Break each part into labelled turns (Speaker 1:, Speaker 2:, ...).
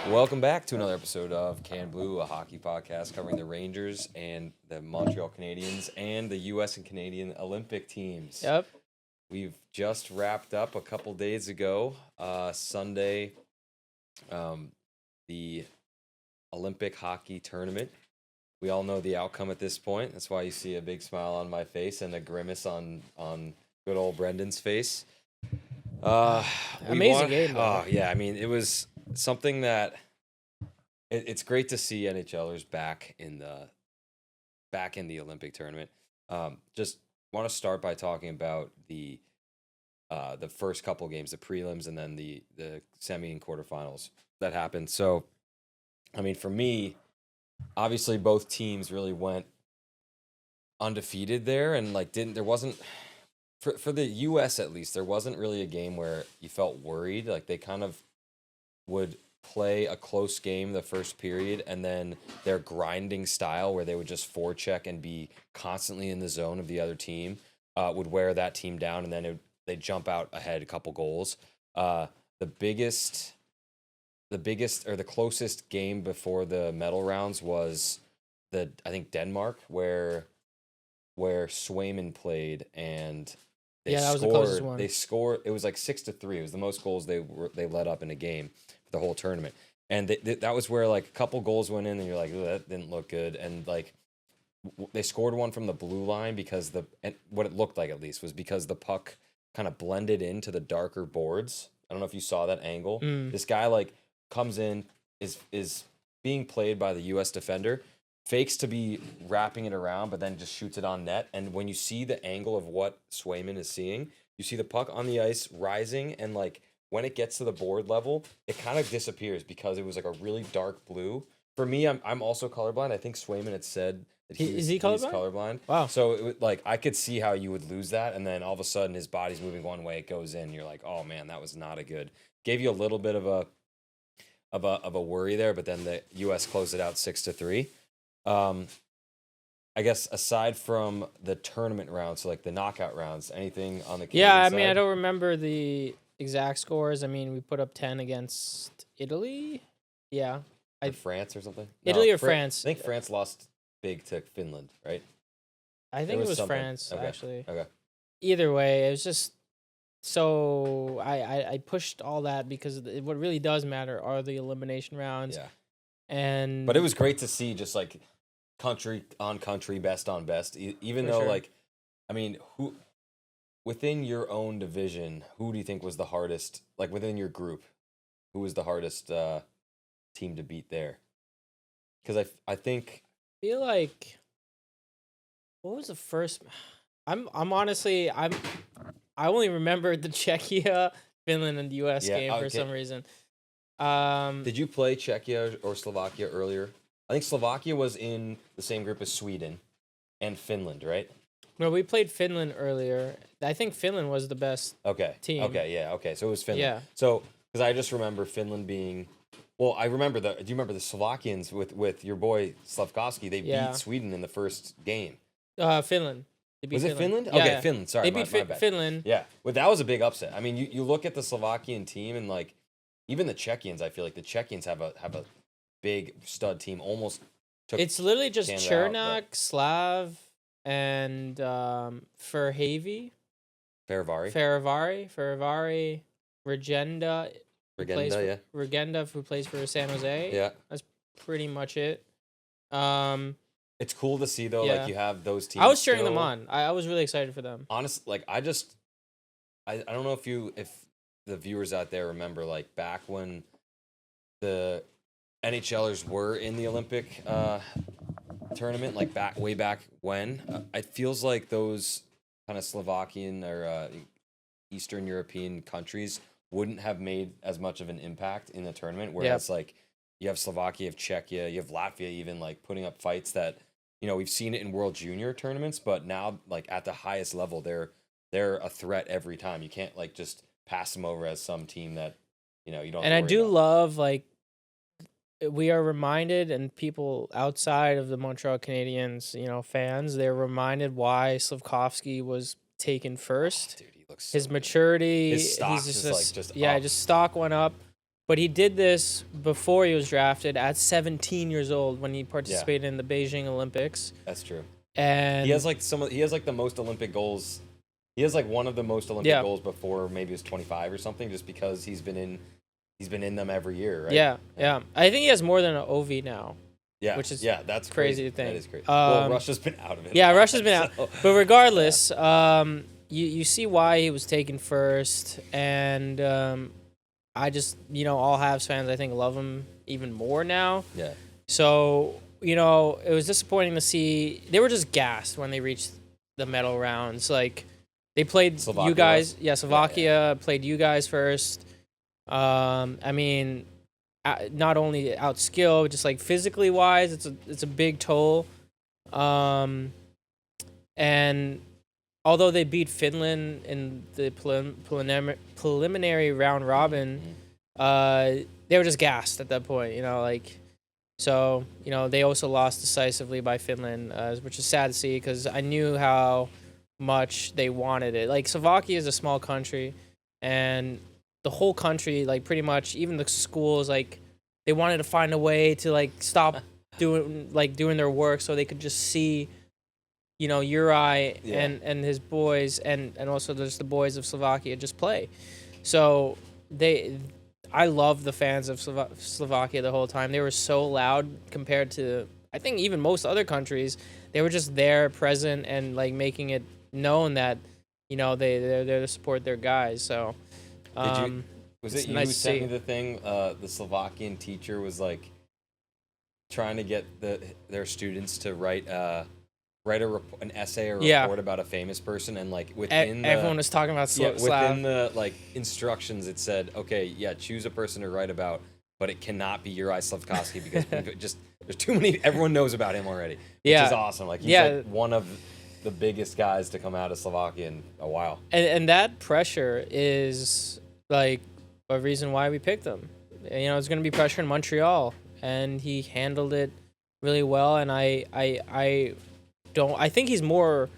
Speaker 1: Welcome back to another episode of Can Blue, a hockey podcast covering the Rangers and the Montreal Canadiens and the U.S. and Canadian Olympic teams.
Speaker 2: Yep.
Speaker 1: We've just wrapped up a couple days ago, Sunday, the Olympic hockey tournament. We all know the outcome at this point. That's why you see a big smile on my face and a grimace on good old Brendan's face.
Speaker 2: Amazing game, though.
Speaker 1: Oh, yeah. I mean, it was something that it's great to see NHLers back in the Olympic tournament. Just want to start by talking about the first couple games, the prelims, and then the semi and quarterfinals that happened. So, I mean, for me, obviously both teams really went undefeated there, and there wasn't for the U.S. at least, there wasn't really a game where you felt worried. Like they kind of would play a close game the first period, and then their grinding style where they would just forecheck and be constantly in the zone of the other team would wear that team down, and then they'd jump out ahead a couple goals. The biggest or the closest game before the medal rounds was I think Denmark, where Swayman played, and
Speaker 2: that was the closest one.
Speaker 1: They scored. It was like 6-3. It was the most goals they let up in a game for the whole tournament. And that was where like a couple goals went in, and you're like, oh, that didn't look good. And like they scored one from the blue line because what it looked like at least was because the puck kind of blended into the darker boards. I don't know if you saw that angle. This guy like comes in, is being played by the U.S. defender, fakes to be wrapping it around, but then just shoots it on net. And when you see the angle of what Swayman is seeing, you see the puck on the ice rising, and like when it gets to the board level, it kind of disappears because it was like a really dark blue. For me, I'm also colorblind. I think Swayman had said that
Speaker 2: he's
Speaker 1: he's
Speaker 2: colorblind?
Speaker 1: colorblind.
Speaker 2: Wow.
Speaker 1: So I could see how you would lose that, and then all of a sudden his body's moving one way, it goes in. You're like, oh man, that was not a good. Gave you a little bit of a worry there, but then the U.S. closed it out 6-3. I guess aside from the tournament rounds, so like the knockout rounds, anything on the Canadian
Speaker 2: I
Speaker 1: side?
Speaker 2: mean, I don't remember the exact scores. I mean, we put up 10 against Italy. Yeah.
Speaker 1: Or France or something?
Speaker 2: Italy or France?
Speaker 1: I think France lost big to Finland, right?
Speaker 2: I think it was France,
Speaker 1: Okay.
Speaker 2: actually.
Speaker 1: Okay.
Speaker 2: Either way, it was just so I pushed all that because what really does matter are the elimination rounds.
Speaker 1: Yeah.
Speaker 2: And
Speaker 1: But it was great to see just like country on country, best on best. Even
Speaker 2: For
Speaker 1: though
Speaker 2: sure.
Speaker 1: like, I mean, who within your own division, who do you think was the hardest? Like within your group, who was the hardest team to beat there? Because I think
Speaker 2: feel like what was the first I'm honestly I only remembered the Czechia, Finland, and the US
Speaker 1: Yeah,
Speaker 2: game for
Speaker 1: okay.
Speaker 2: some reason.
Speaker 1: Did you play Czechia or Slovakia earlier? I think Slovakia was in the same group as Sweden and Finland, right?
Speaker 2: No, we played Finland earlier. I think Finland was the best.
Speaker 1: Okay.
Speaker 2: Team.
Speaker 1: Okay, yeah, okay. So it was Finland.
Speaker 2: Yeah.
Speaker 1: So, because I just remember Finland being. Well, I remember do you remember the Slovakians with your boy Slavkovsky? They
Speaker 2: Yeah.
Speaker 1: beat Sweden in the first game.
Speaker 2: Finland. They beat
Speaker 1: Was it Finland?
Speaker 2: Yeah,
Speaker 1: Okay,
Speaker 2: yeah.
Speaker 1: Finland. Sorry,
Speaker 2: They beat
Speaker 1: my bad.
Speaker 2: Finland.
Speaker 1: Yeah, well, that was a big upset. I mean, you look at the Slovakian team, and like even the Czechians, I feel like the Czechians have a big stud team. Almost took.
Speaker 2: It's literally just
Speaker 1: Canada out,
Speaker 2: Chernak, Slav, and Ferhavy, Feravari, Regenda. Regenda, who plays for San Jose.
Speaker 1: Yeah.
Speaker 2: That's pretty much it.
Speaker 1: It's cool to see though,
Speaker 2: Yeah.
Speaker 1: like you have those teams.
Speaker 2: I was cheering them
Speaker 1: still.
Speaker 2: on. I was really excited for them.
Speaker 1: Honestly, like I don't know if the viewers out there remember like back when the NHLers were in the Olympic tournament, like way back when. It feels like those kind of Slovakian or Eastern European countries wouldn't have made as much of an impact in the tournament, whereas like you have Slovakia, you have Czechia, you have Latvia even like putting up fights that, you know, we've seen it in World Junior tournaments, but now like at the highest level, they're a threat every time. You can't like just pass them over as some team that, you know, you don't.
Speaker 2: And I
Speaker 1: have to
Speaker 2: do
Speaker 1: worry about.
Speaker 2: love like we are reminded, and people outside of the Montreal Canadiens, you know, fans, they're reminded why Slavkovsky was taken first.
Speaker 1: Dude, he looks
Speaker 2: His
Speaker 1: so good.
Speaker 2: maturity,
Speaker 1: His stock
Speaker 2: he's
Speaker 1: is, like, just
Speaker 2: yeah,
Speaker 1: up.
Speaker 2: just stock went up. But he did this before he was drafted at 17 years old when he participated in the Beijing Olympics.
Speaker 1: That's true.
Speaker 2: And
Speaker 1: He has like the most Olympic goals. He has like one of the most Olympic goals before maybe he was 25 or something, just because he's been in them every year, right?
Speaker 2: Yeah. I think he has more than an OV now.
Speaker 1: Yeah,
Speaker 2: which is
Speaker 1: that's
Speaker 2: crazy to think.
Speaker 1: That is crazy. Well, Russia's been out of it.
Speaker 2: Yeah, Russia's been out. But regardless, you see why he was taken first, and I just, all Habs fans, I think, love him even more now.
Speaker 1: Yeah.
Speaker 2: So, it was disappointing to see. They were just gassed when they reached the medal rounds. Like, they played
Speaker 1: Slovakia
Speaker 2: you guys.
Speaker 1: was?
Speaker 2: Yeah, Slovakia played you guys first. I mean, not only out skill, just like physically wise, it's a big toll. And although they beat Finland in the preliminary round robin, they were just gassed at that point. So they also lost decisively by Finland, which is sad to see because I knew how much they wanted it. Like, Slovakia is a small country, and the whole country, like, pretty much, even the schools, like, they wanted to find a way to, like, stop doing their work so they could just see, Uri and his boys, and also there's the boys of Slovakia just play. So I love the fans of Slovakia the whole time. They were so loud compared to, I think, even most other countries. They were just there, present, and, like, making it known that, they're there to support their guys. So,
Speaker 1: was it you who sent me the thing? The Slovakian teacher was like trying to get their students to write an essay or report about a famous person, and like within
Speaker 2: everyone was talking about
Speaker 1: within the like instructions, it said, okay, choose a person to write about, but it cannot be Uri Slafkovsky because there's too many. Everyone knows about him already, which is awesome. Like, he's like one of the biggest guys to come out of Slovakia in a while.
Speaker 2: And that pressure is like a reason why we picked him. It's going to be pressure in Montreal, and he handled it really well. And I think he's more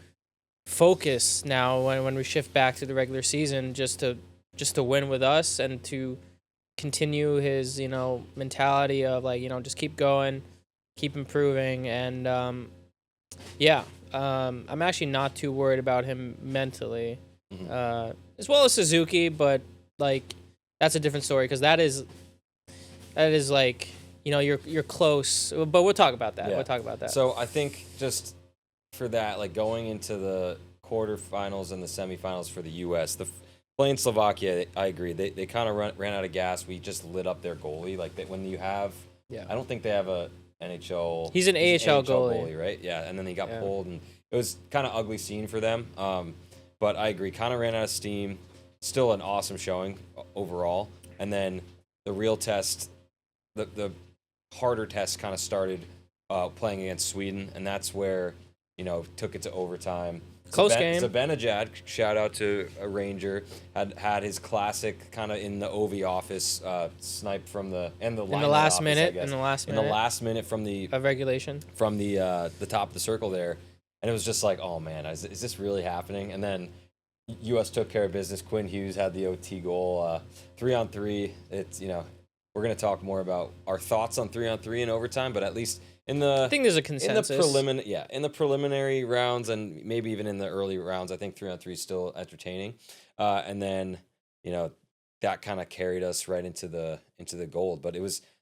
Speaker 2: focused now when we shift back to the regular season, just to win with us and to continue his mentality of, like, just keep going, keep improving, and I'm actually not too worried about him mentally, as well as Suzuki, but like that's a different story because that is like you're close, but we'll talk about that.
Speaker 1: Yeah.
Speaker 2: We'll talk about that.
Speaker 1: So I think just for that, like, going into the quarterfinals and the semifinals for the U.S., playing Slovakia, I agree. They kind of ran out of gas. We just lit up their goalie. Like, when you have, I don't think they have a NHL.
Speaker 2: He's an AHL goalie,
Speaker 1: right? Yeah, and then he got pulled, and it was kind of ugly scene for them. But I agree, kind of ran out of steam. Still an awesome showing overall. And then the real test, the harder test, kind of started playing against Sweden, and that's where took it to overtime.
Speaker 2: Close game.
Speaker 1: Zibanejad, shout out to a Ranger, had his classic kind of in the OV office snipe from the last minute from the
Speaker 2: regulation
Speaker 1: from the top of the circle there, and it was just like, oh man, is this really happening? And then U.S. took care of business. Quinn Hughes had the OT goal, 3-on-3. It's we're gonna talk more about our thoughts on 3-on-3 in overtime, but at least I think
Speaker 2: there's a consensus.
Speaker 1: In the preliminary rounds and maybe even in the early rounds, I think 3-on-3 is still entertaining. And then, that kind of carried us right into the gold. But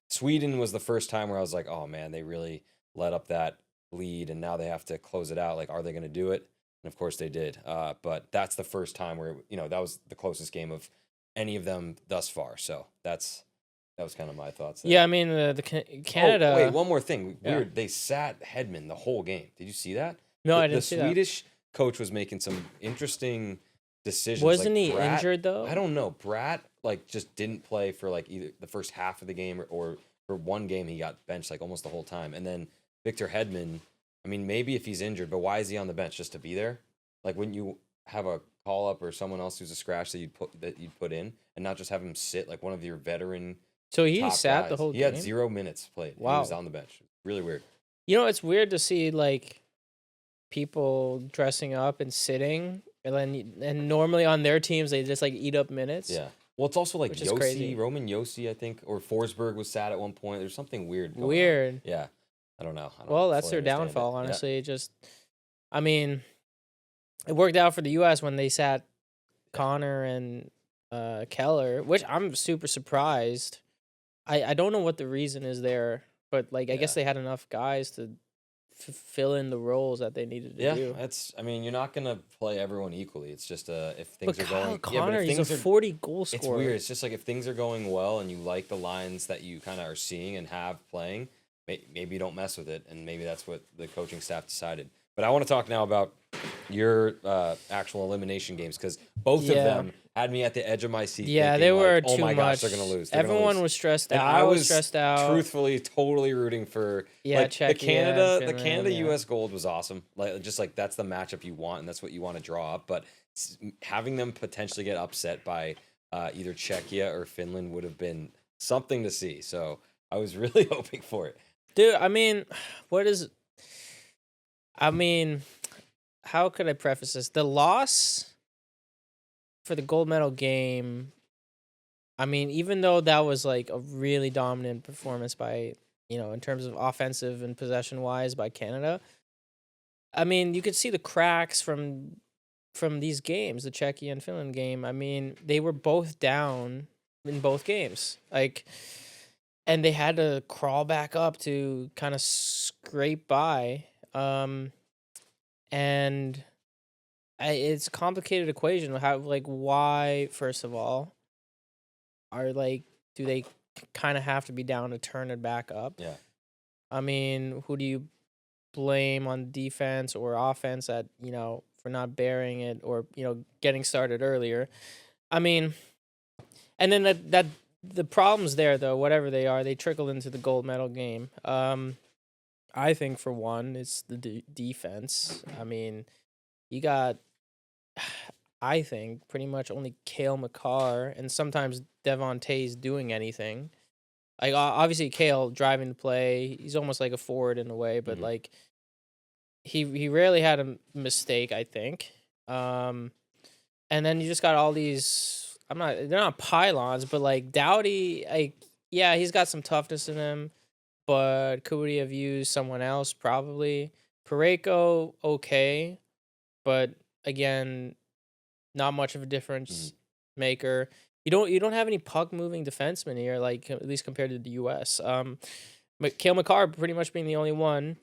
Speaker 1: Sweden was the first time where I was like, oh man, they really let up that lead, and now they have to close it out. Like, are they going to do it? And of course they did. But that's the first time where that was the closest game of any of them thus far. So that was kind of my thoughts there.
Speaker 2: Yeah, I mean, the Canada...
Speaker 1: Oh, wait, one more thing. Weird. They sat Hedman the whole game. Did you see that?
Speaker 2: No, I didn't see that.
Speaker 1: The Swedish coach was making some interesting decisions.
Speaker 2: Wasn't he injured, though?
Speaker 1: I don't know. Bratt, just didn't play for, either the first half of the game or for one game he got benched, almost the whole time. And then Victor Hedman, I mean, maybe if he's injured, but why is he on the bench? Just to be there? Wouldn't you have a call-up or someone else who's a scratch that you'd put in and not just have him sit like one of your veteran...
Speaker 2: So he sat guys. The whole game?
Speaker 1: He had 0 minutes played.
Speaker 2: Wow.
Speaker 1: He was on the bench. Really weird.
Speaker 2: It's weird to see, people dressing up and sitting, and normally on their teams, they just, eat up minutes.
Speaker 1: Yeah. Well, it's also like
Speaker 2: which is crazy.
Speaker 1: Roman Yossi, I think, or Forsberg was sad at one point. There's something weird going on.
Speaker 2: Weird.
Speaker 1: Yeah. I don't know. I don't
Speaker 2: Well, that's
Speaker 1: fully
Speaker 2: their
Speaker 1: understand it.
Speaker 2: downfall,
Speaker 1: Yeah.
Speaker 2: honestly. Just, I mean, it worked out for the U.S. when they sat Connor and Keller, which I'm super surprised. I don't know what the reason is there, but like I guess
Speaker 1: Yeah.
Speaker 2: they had enough guys to fill in the roles that they needed to
Speaker 1: Yeah,
Speaker 2: do.
Speaker 1: I mean, you're not gonna play everyone equally. It's just if things
Speaker 2: But
Speaker 1: are
Speaker 2: Kyle
Speaker 1: going.
Speaker 2: Connor,
Speaker 1: but if
Speaker 2: he's a
Speaker 1: things are
Speaker 2: 40 goal
Speaker 1: it's
Speaker 2: scorer.
Speaker 1: weird. It's just like if things are going well and you like the lines that you kind of are seeing and have playing, maybe you don't mess with it, and maybe that's what the coaching staff decided. But I want to talk now about your actual elimination games because both of them had me at the edge of my seat.
Speaker 2: Yeah,
Speaker 1: thinking,
Speaker 2: they were
Speaker 1: like, oh
Speaker 2: too
Speaker 1: my
Speaker 2: much.
Speaker 1: gosh, they're gonna lose. They're gonna
Speaker 2: Everyone
Speaker 1: lose.
Speaker 2: was stressed
Speaker 1: And
Speaker 2: out. I was stressed out.
Speaker 1: Truthfully, totally rooting for like the
Speaker 2: Czechia and
Speaker 1: Canada
Speaker 2: Finland, yeah.
Speaker 1: US gold was awesome. Like just like that's the matchup you want and that's what you want to draw up. But having them potentially get upset by either Czechia or Finland would have been something to see. So I was really hoping for it.
Speaker 2: Dude, I mean, how could I preface this? The loss for the gold medal game, I mean, even though that was like a really dominant performance by, in terms of offensive and possession wise by Canada, I mean, you could see the cracks from these games, the Czechia and Finland game. I mean, they were both down in both games. Like, and they had to crawl back up to kind of scrape by. And it's a complicated equation. Why, first of all, do they kind of have to be down to turn it back up?
Speaker 1: Yeah.
Speaker 2: I mean, who do you blame on defense or offense for not bearing it or, getting started earlier? I mean, and then that the problems there, though, whatever they are, they trickled into the gold medal game. I think, for one, it's the defense. I mean, you got, I think, pretty much only Cale Makar and sometimes Devon Tays doing anything. Like, obviously, Cale driving the play. He's almost like a forward in a way, but, like, he rarely had a mistake, I think. And then you just got all these, they're not pylons, but, like, Doughty, yeah, he's got some toughness in him, but could we have used someone else? Probably. Parayko, okay, but again, not much of a difference maker. You don't have any puck moving defensemen here, like at least compared to the U.S. Cale Makar pretty much being the only one,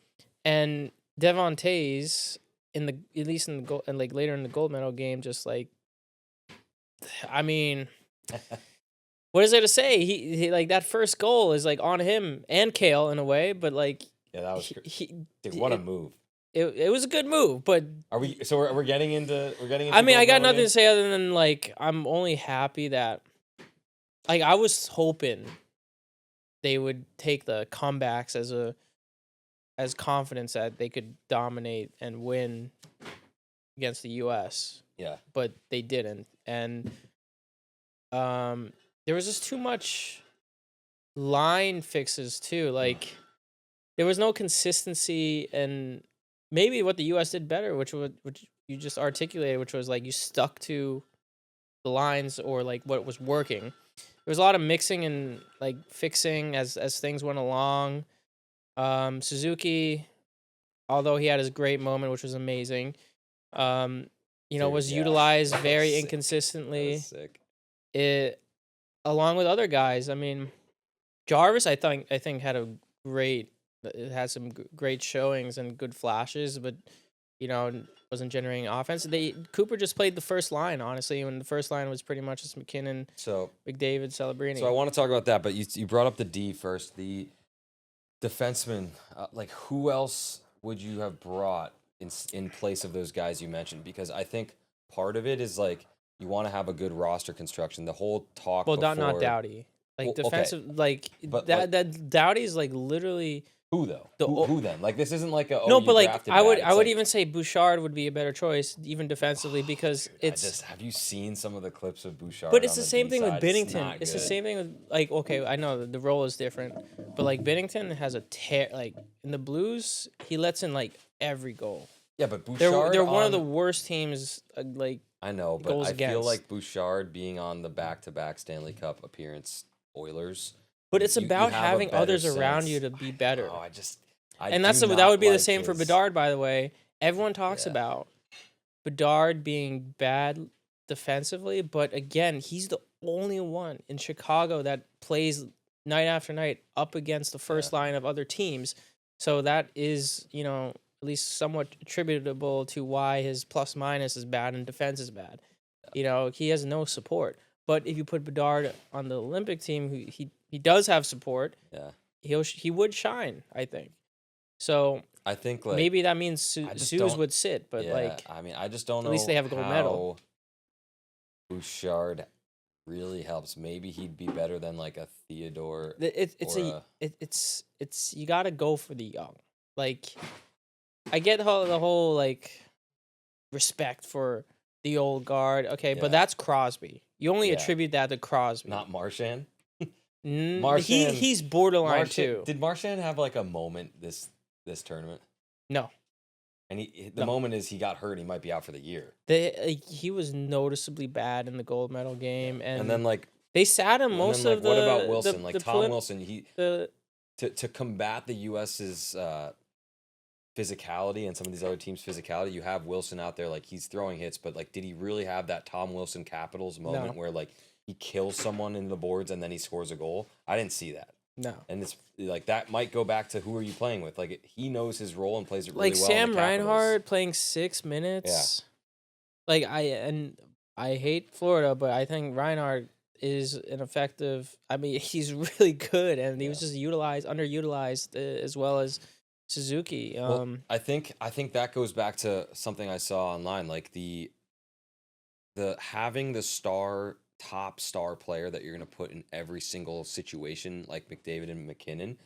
Speaker 2: and Devon Tays later in the gold medal game, just like, I mean. What is there to say? He like that first goal is like on him and Cale in a way, but like
Speaker 1: that was dude, what a move.
Speaker 2: It was a good move, but
Speaker 1: we're getting into
Speaker 2: I mean, I got nothing to say other than like I'm only happy that like I was hoping they would take the comebacks as confidence that they could dominate and win against the US.
Speaker 1: Yeah.
Speaker 2: But they didn't. And there was just too much line fixes too. Like there was no consistency, and maybe what the US did better, which you just articulated, which was like you stuck to the lines or like what was working. There was a lot of mixing and like fixing as things went along. Suzuki, although he had his great moment, which was amazing, was utilized very inconsistently. It, along with other guys. I mean, Jarvis, I think had some great showings and good flashes, but wasn't generating offense. Cooper just played the first line, honestly, when the first line was pretty much just McKinnon, McDavid, Celebrini.
Speaker 1: So I want to talk about that, but you brought up the D first, the defenseman. Like, who else would you have brought in place of those guys you mentioned? Because I think part of it is like you want to have a good roster construction. The whole talk.
Speaker 2: Well,
Speaker 1: before,
Speaker 2: not Doughty. Like defensive,
Speaker 1: okay.
Speaker 2: like but that Doughty's like literally.
Speaker 1: Who though? Who then? Like this isn't like a
Speaker 2: but like I would even say Bouchard would be a better choice, even defensively, because it's.
Speaker 1: Have you seen some of the clips of Bouchard?
Speaker 2: But it's the same thing with Binnington. It's the same thing with like I know the role is different, but like Binnington has a tear. Like in the Blues, he lets in like every goal.
Speaker 1: Yeah, but Bouchard.
Speaker 2: They're one of the worst teams. Like
Speaker 1: I know, but
Speaker 2: goals
Speaker 1: I feel
Speaker 2: against.
Speaker 1: like Bouchard being on the back-to-back Stanley Cup appearance Oilers,
Speaker 2: But it's
Speaker 1: you
Speaker 2: about
Speaker 1: have a
Speaker 2: having
Speaker 1: better
Speaker 2: others around you
Speaker 1: sense.
Speaker 2: to be better.
Speaker 1: Oh, I
Speaker 2: And
Speaker 1: do
Speaker 2: that
Speaker 1: not
Speaker 2: would be the
Speaker 1: like
Speaker 2: same for
Speaker 1: his.
Speaker 2: Bedard, by the way. Everyone talks
Speaker 1: Yeah.
Speaker 2: about Bedard being bad defensively, but again, he's the only one in Chicago that plays night after night up against the first line of other teams. So that is, at least somewhat attributable to why his plus minus is bad and defense is bad. He has no support. But if you put Bedard on the Olympic team, he does have support.
Speaker 1: Yeah,
Speaker 2: He would shine, I think. So
Speaker 1: I think like
Speaker 2: maybe that means
Speaker 1: I just
Speaker 2: Suze
Speaker 1: don't.
Speaker 2: would sit, but
Speaker 1: Yeah, I mean, I just don't know.
Speaker 2: at least they have a gold medal.
Speaker 1: Bouchard really helps. Maybe he'd be better than like a Theodore.
Speaker 2: It's you got to go for the young. Like I get the whole like respect for the old guard. Okay,
Speaker 1: Yeah.
Speaker 2: but that's Crosby. You only
Speaker 1: Yeah.
Speaker 2: attribute that to Crosby.
Speaker 1: Not Marchand.
Speaker 2: Marchand. He's borderline
Speaker 1: Marchand
Speaker 2: too.
Speaker 1: Did Marchand have like a moment this tournament?
Speaker 2: No.
Speaker 1: And the moment is he got hurt. He might be out for the year.
Speaker 2: He was noticeably bad in the gold medal game,
Speaker 1: And then like
Speaker 2: they sat him most
Speaker 1: and then,
Speaker 2: of
Speaker 1: like,
Speaker 2: the.
Speaker 1: what about Wilson?
Speaker 2: the
Speaker 1: Tom Wilson.
Speaker 2: The
Speaker 1: To combat the U.S.'s physicality and some of these other teams' physicality, you have Wilson out there, like he's throwing hits, but like, did he really have that Tom Wilson Capitals moment where like he kills someone in the boards and then he scores a goal? I didn't see that.
Speaker 2: No.
Speaker 1: And it's like that might go back to who are you playing with? Like he knows his role and plays it really
Speaker 2: like
Speaker 1: well.
Speaker 2: Sam
Speaker 1: in the Capitals.
Speaker 2: Reinhart playing 6 minutes. Yeah. Like I hate Florida, but I think Reinhart is an effective. I mean, he's really good, and he was just underutilized as well as Suzuki.
Speaker 1: Well, I think that goes back to something I saw online, like the having the top star player that you're going to put in every single situation, like McDavid and McKinnon,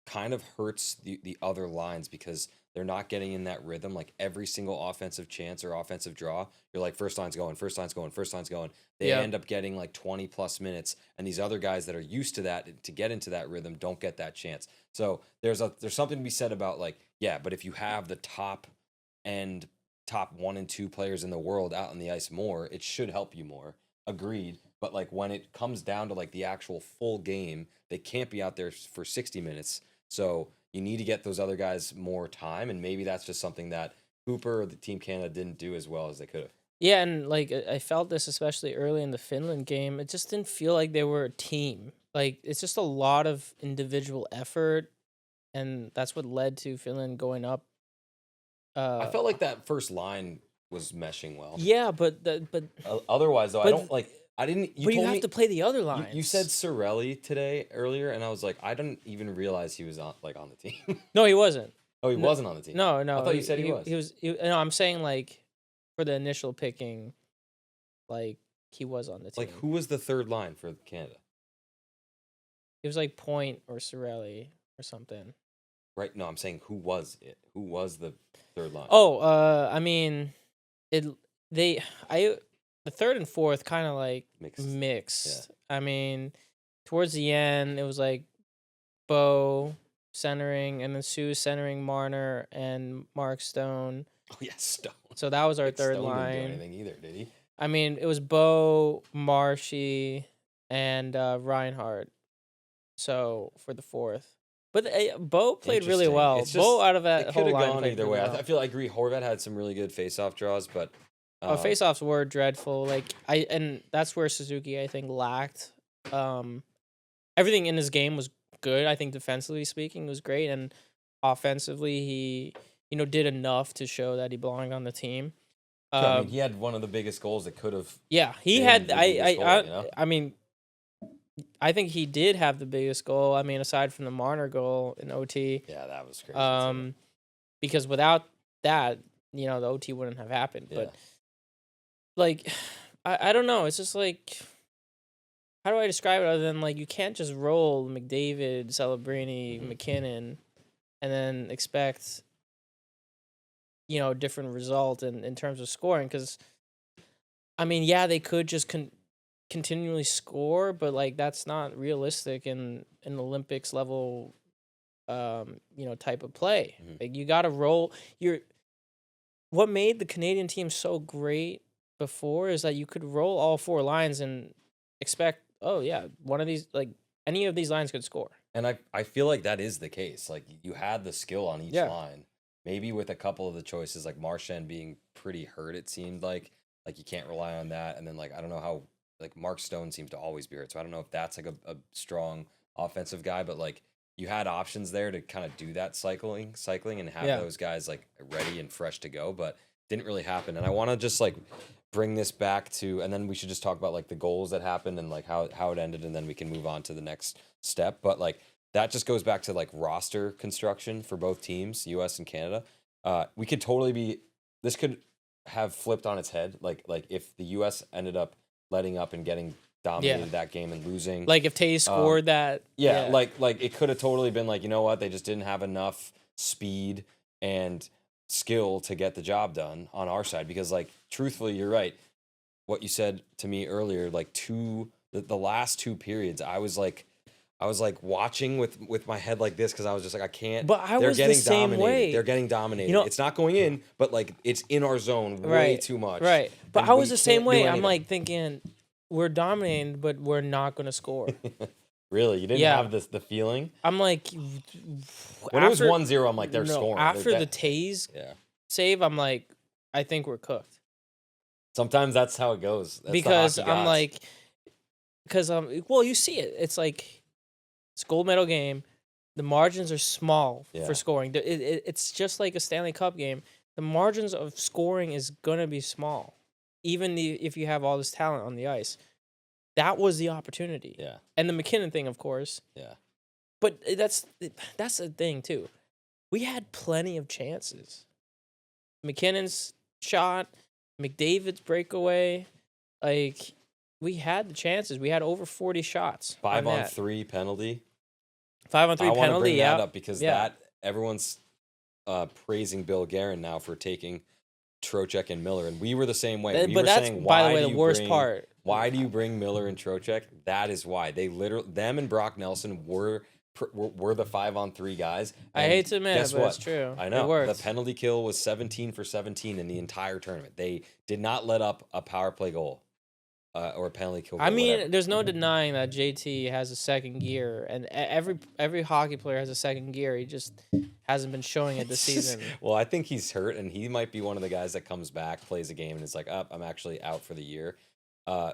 Speaker 1: kind of hurts the other lines because they're not getting in that rhythm. Like every single offensive chance or offensive draw, you're like first line's going. They end up getting like 20 plus minutes, and these other guys that are used to that to get into that rhythm don't get that chance. So there's something to be said about like, yeah, but if you have the top 1 and 2 players in the world out on the ice more, it should help you more. Agreed. But like when it comes down to like the actual full game, they can't be out there for 60 minutes. So you need to get those other guys more time, and maybe that's just something that Cooper or the Team Canada didn't do as well as they could have.
Speaker 2: Yeah, and like I felt this especially early in the Finland game. It just didn't feel like they were a team. Like it's just a lot of individual effort, and that's what led to Finland going up.
Speaker 1: I felt like that first line was meshing well.
Speaker 2: Yeah, but
Speaker 1: otherwise though, I don't like. I didn't.
Speaker 2: You have to play the other lines.
Speaker 1: You said Cirelli earlier, and I was like, I didn't even realize he was on the team.
Speaker 2: No, he wasn't.
Speaker 1: Oh, he wasn't on the team.
Speaker 2: No.
Speaker 1: I thought you said he was.
Speaker 2: He was. No, I'm saying like for the initial picking, like he was on the team.
Speaker 1: Like who was the third line for Canada?
Speaker 2: It was like Point or Cirelli or something.
Speaker 1: Right. No, I'm saying who was it? Who was the third line?
Speaker 2: Oh, I mean, the third and fourth kind of like mixed. Yeah. I mean, towards the end, it was like Bo centering, and then Sue centering Marner and Mark Stone.
Speaker 1: Oh yeah, Stone.
Speaker 2: So that was our third
Speaker 1: Stone
Speaker 2: line.
Speaker 1: Didn't do anything either, did he?
Speaker 2: I mean, it was Bo, Marshy, and Reinhardt. So for the fourth, but Bo played really well. Bo out of that whole line
Speaker 1: gone
Speaker 2: played
Speaker 1: either
Speaker 2: really
Speaker 1: way.
Speaker 2: well.
Speaker 1: I feel I agree. Horvat had some really good face-off draws, but
Speaker 2: face-offs were dreadful. And that's where Suzuki I think lacked. Everything in his game was good. I think defensively speaking, it was great, and offensively he did enough to show that he belonged on the team.
Speaker 1: I mean, he had one of the biggest goals that could have.
Speaker 2: Yeah, he had. I mean, I think he did have the biggest goal. I mean, aside from the Marner goal in OT.
Speaker 1: Yeah, that was crazy.
Speaker 2: Because without that, the OT wouldn't have happened. Yeah. But like, I don't know. It's just like, how do I describe it other than like you can't just roll McDavid, Celebrini, McKinnon, and then expect a different result in terms of scoring. Because I mean, yeah, they could just continually score, but like that's not realistic in an Olympics level type of play. Like you got to roll what made the Canadian team so great before is that you could roll all 4 lines and expect, oh yeah, one of these, like any of these lines could score.
Speaker 1: And I feel like that is the case. Like you had the skill on each
Speaker 2: Yeah.
Speaker 1: line. Maybe with a couple of the choices, like Marchand being pretty hurt, it seemed like you can't rely on that. And then like I don't know how like Mark Stone seems to always be hurt, so I don't know if that's like a strong offensive guy, but like you had options there to kind of do that cycling and have
Speaker 2: Yeah.
Speaker 1: those guys like ready and fresh to go, but didn't really happen. And I want to just like bring this back to, and then we should just talk about like the goals that happened and like how it ended, and then we can move on to the next step. But like that just goes back to like roster construction for both teams, US and Canada. We could totally be, this could have flipped on its head. Like if the US ended up letting up and getting dominated that game and losing.
Speaker 2: Like if Tays scored that.
Speaker 1: Yeah, like it could have totally been like, you know what, they just didn't have enough speed and skill to get the job done on our side. Because like truthfully, you're right. What you said to me earlier, like the last 2 periods, I was like watching with my head like this because I was just like, I can't.
Speaker 2: But I
Speaker 1: they're
Speaker 2: was the
Speaker 1: getting
Speaker 2: same
Speaker 1: dominated.
Speaker 2: way.
Speaker 1: They're getting dominated.
Speaker 2: You know-
Speaker 1: It's not going in, but like it's in our zone way
Speaker 2: Right,
Speaker 1: too much.
Speaker 2: Right. But
Speaker 1: and
Speaker 2: I
Speaker 1: we
Speaker 2: was the same
Speaker 1: can't do
Speaker 2: way. I'm
Speaker 1: anything.
Speaker 2: like thinking, we're dominating, but we're not going to score.
Speaker 1: Really, you didn't
Speaker 2: Yeah.
Speaker 1: have the feeling
Speaker 2: I'm like,
Speaker 1: when it was 1-0. I'm like, they're
Speaker 2: no,
Speaker 1: scoring.
Speaker 2: After
Speaker 1: They're
Speaker 2: the
Speaker 1: de-
Speaker 2: Tays
Speaker 1: yeah.
Speaker 2: save, I'm like, I think we're cooked.
Speaker 1: Sometimes that's how it goes. That's the
Speaker 2: Because
Speaker 1: hockey
Speaker 2: I'm
Speaker 1: gods.
Speaker 2: like, well, you see it. It's like, it's a gold medal game. The margins are small
Speaker 1: Yeah.
Speaker 2: for scoring. It's just like a Stanley Cup game. The margins of scoring is going to be small, even if you have all this talent on the ice. That was the opportunity.
Speaker 1: yeah,
Speaker 2: And the McKinnon thing, of course.
Speaker 1: yeah.
Speaker 2: But that's the thing, too. We had plenty of chances. McKinnon's shot, McDavid's breakaway. Like, we had the chances. We had over 40 shots.
Speaker 1: 5-on-3 penalty.
Speaker 2: 5-on-3
Speaker 1: I want to
Speaker 2: penalty,
Speaker 1: bring
Speaker 2: yeah.
Speaker 1: that up because
Speaker 2: Yeah.
Speaker 1: that everyone's praising Bill Guerin now for taking Trocheck and Miller, and we were the same way. We
Speaker 2: But
Speaker 1: were
Speaker 2: that's,
Speaker 1: saying,
Speaker 2: by the
Speaker 1: why
Speaker 2: way,
Speaker 1: do
Speaker 2: the
Speaker 1: you
Speaker 2: worst
Speaker 1: bring-
Speaker 2: part.
Speaker 1: Why do you bring Miller and Trocheck? That is why them and Brock Nelson were the 5-on-3 guys.
Speaker 2: I
Speaker 1: And
Speaker 2: hate to admit
Speaker 1: guess
Speaker 2: it, but
Speaker 1: what?
Speaker 2: it's true.
Speaker 1: I know
Speaker 2: It worked.
Speaker 1: the penalty kill was 17 for 17 in the entire tournament. They did not let up a power play goal or a penalty kill.
Speaker 2: I
Speaker 1: goal,
Speaker 2: mean,
Speaker 1: whatever.
Speaker 2: there's no denying that JT has a second gear, and every hockey player has a second gear. He just hasn't been showing it this season.
Speaker 1: Well, I think he's hurt, and he might be one of the guys that comes back, plays a game, and is like, "Up, I'm actually out for the year."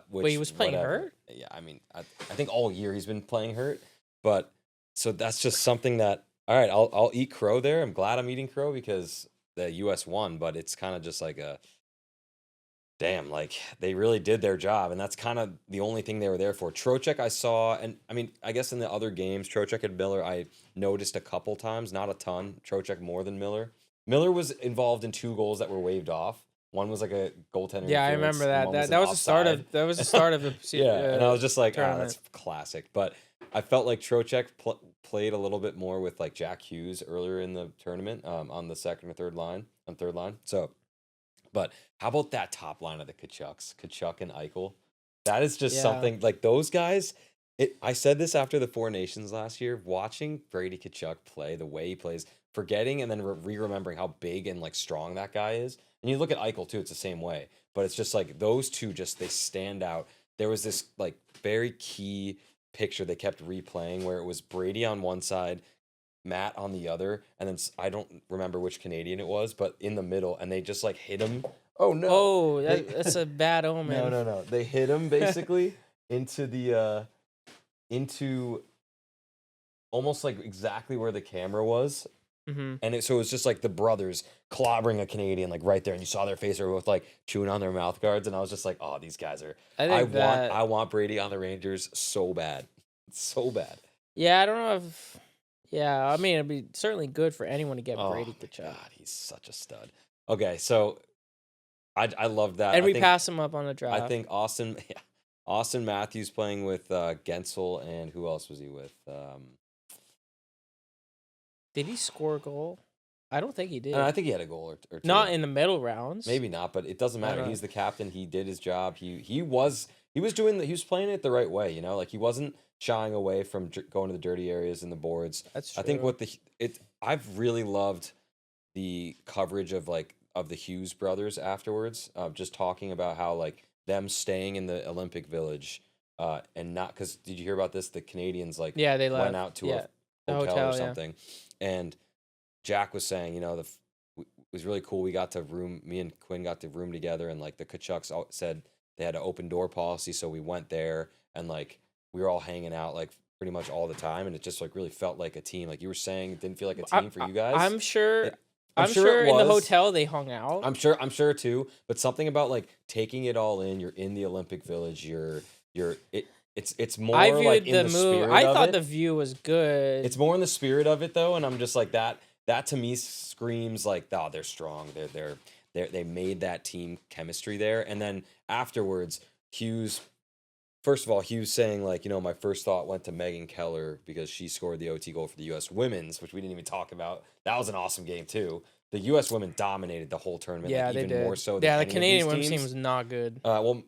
Speaker 1: Which,
Speaker 2: he was playing
Speaker 1: whatever.
Speaker 2: hurt?
Speaker 1: Yeah, I mean, I think all year he's been playing hurt, but so that's just something that. All right, I'll eat crow there. I'm glad I'm eating crow because the U.S. won, but it's kind of just like a. Damn, like they really did their job, and that's kind of the only thing they were there for. Trocheck, I saw, and I mean, I guess in the other games, Trocheck and Miller, I noticed a couple times, not a ton. Trocheck more than Miller. Miller was involved in 2 goals that were waved off. One was like a goaltender.
Speaker 2: Yeah, I
Speaker 1: interference,
Speaker 2: remember
Speaker 1: and
Speaker 2: that.
Speaker 1: one
Speaker 2: That
Speaker 1: an
Speaker 2: was the start
Speaker 1: offside.
Speaker 2: of the season.
Speaker 1: Yeah, and I was just like,
Speaker 2: tournament.
Speaker 1: that's classic. But I felt like Trocheck played a little bit more with like Jack Hughes earlier in the tournament on the second or third line. So, but how about that top line of the Tkachuk and Eichel? That is just
Speaker 2: Yeah.
Speaker 1: something like those guys. I said this after the 4 Nations last year. Watching Brady Tkachuk play the way he plays, forgetting and then remembering how big and like strong that guy is. And you look at Eichel too; it's the same way. But it's just like those two, they stand out. There was this like very key picture they kept replaying where it was Brady on one side, Matt on the other, and then I don't remember which Canadian it was, but in the middle, and they just like hit him. Oh no!
Speaker 2: Oh,
Speaker 1: They-
Speaker 2: that's a bad omen.
Speaker 1: No. They hit him basically into almost like exactly where the camera was.
Speaker 2: Mm-hmm.
Speaker 1: And so it was just like the brothers clobbering a Canadian like right there, and you saw their face. They were both like chewing on their mouth guards, and I was just like, "Oh, these guys are." I want Brady on the Rangers so bad, so bad.
Speaker 2: Yeah, I don't know if. Yeah, I mean, it'd be certainly good for anyone to get
Speaker 1: Oh
Speaker 2: Brady
Speaker 1: my
Speaker 2: Tkachuk.
Speaker 1: God, he's such a stud. Okay, so I love that.
Speaker 2: And
Speaker 1: I
Speaker 2: we
Speaker 1: think,
Speaker 2: pass him up on the draft.
Speaker 1: I think Austin Matthews playing with Gensel, and who else was he with?
Speaker 2: Did he score a goal? I don't think he did.
Speaker 1: And I think he had a goal or 2.
Speaker 2: Not in the middle rounds.
Speaker 1: Maybe not, but it doesn't matter.
Speaker 2: know.
Speaker 1: He's the captain. He did his job. He was playing it the right way. You know, like he wasn't shying away from going to the dirty areas and the boards.
Speaker 2: That's true.
Speaker 1: I think I've really loved the coverage of like of the Hughes brothers afterwards, just talking about how like them staying in the Olympic Village, and not because did you hear about this? The Canadians like
Speaker 2: Yeah, they
Speaker 1: went
Speaker 2: left.
Speaker 1: out to
Speaker 2: Yeah,
Speaker 1: a
Speaker 2: the
Speaker 1: hotel or
Speaker 2: hotel. Yeah.
Speaker 1: something, and Jack was saying, it was really cool. Me and Quinn got to room together, and like the Kachucks said they had an open door policy, so we went there, and like we were all hanging out like pretty much all the time, and it just like really felt like a team. Like you were saying, it didn't feel like a team for you guys.
Speaker 2: I'm sure.
Speaker 1: It-
Speaker 2: I'm
Speaker 1: sure
Speaker 2: sure
Speaker 1: it
Speaker 2: in the
Speaker 1: was.
Speaker 2: hotel they hung out.
Speaker 1: I'm sure too. But something about like taking it all in. You're in the Olympic Village. It's more
Speaker 2: I viewed
Speaker 1: like in
Speaker 2: the
Speaker 1: the
Speaker 2: move.
Speaker 1: spirit
Speaker 2: I
Speaker 1: of
Speaker 2: thought
Speaker 1: it.
Speaker 2: the view was good.
Speaker 1: It's more in the spirit of it though, and I'm just like that. That to me screams like, oh, they're strong. They made that team chemistry there, and then afterwards, Hughes. First of all, Hughes saying like, my first thought went to Megan Keller because she scored the OT goal for the U.S. women's, which we didn't even talk about. That was an awesome game too. The U.S. women dominated the whole tournament.
Speaker 2: Yeah,
Speaker 1: like,
Speaker 2: they
Speaker 1: even
Speaker 2: did.
Speaker 1: more so.
Speaker 2: Yeah,
Speaker 1: than
Speaker 2: the
Speaker 1: any of
Speaker 2: Canadian
Speaker 1: these
Speaker 2: women's team
Speaker 1: teams.
Speaker 2: was not good.
Speaker 1: Well,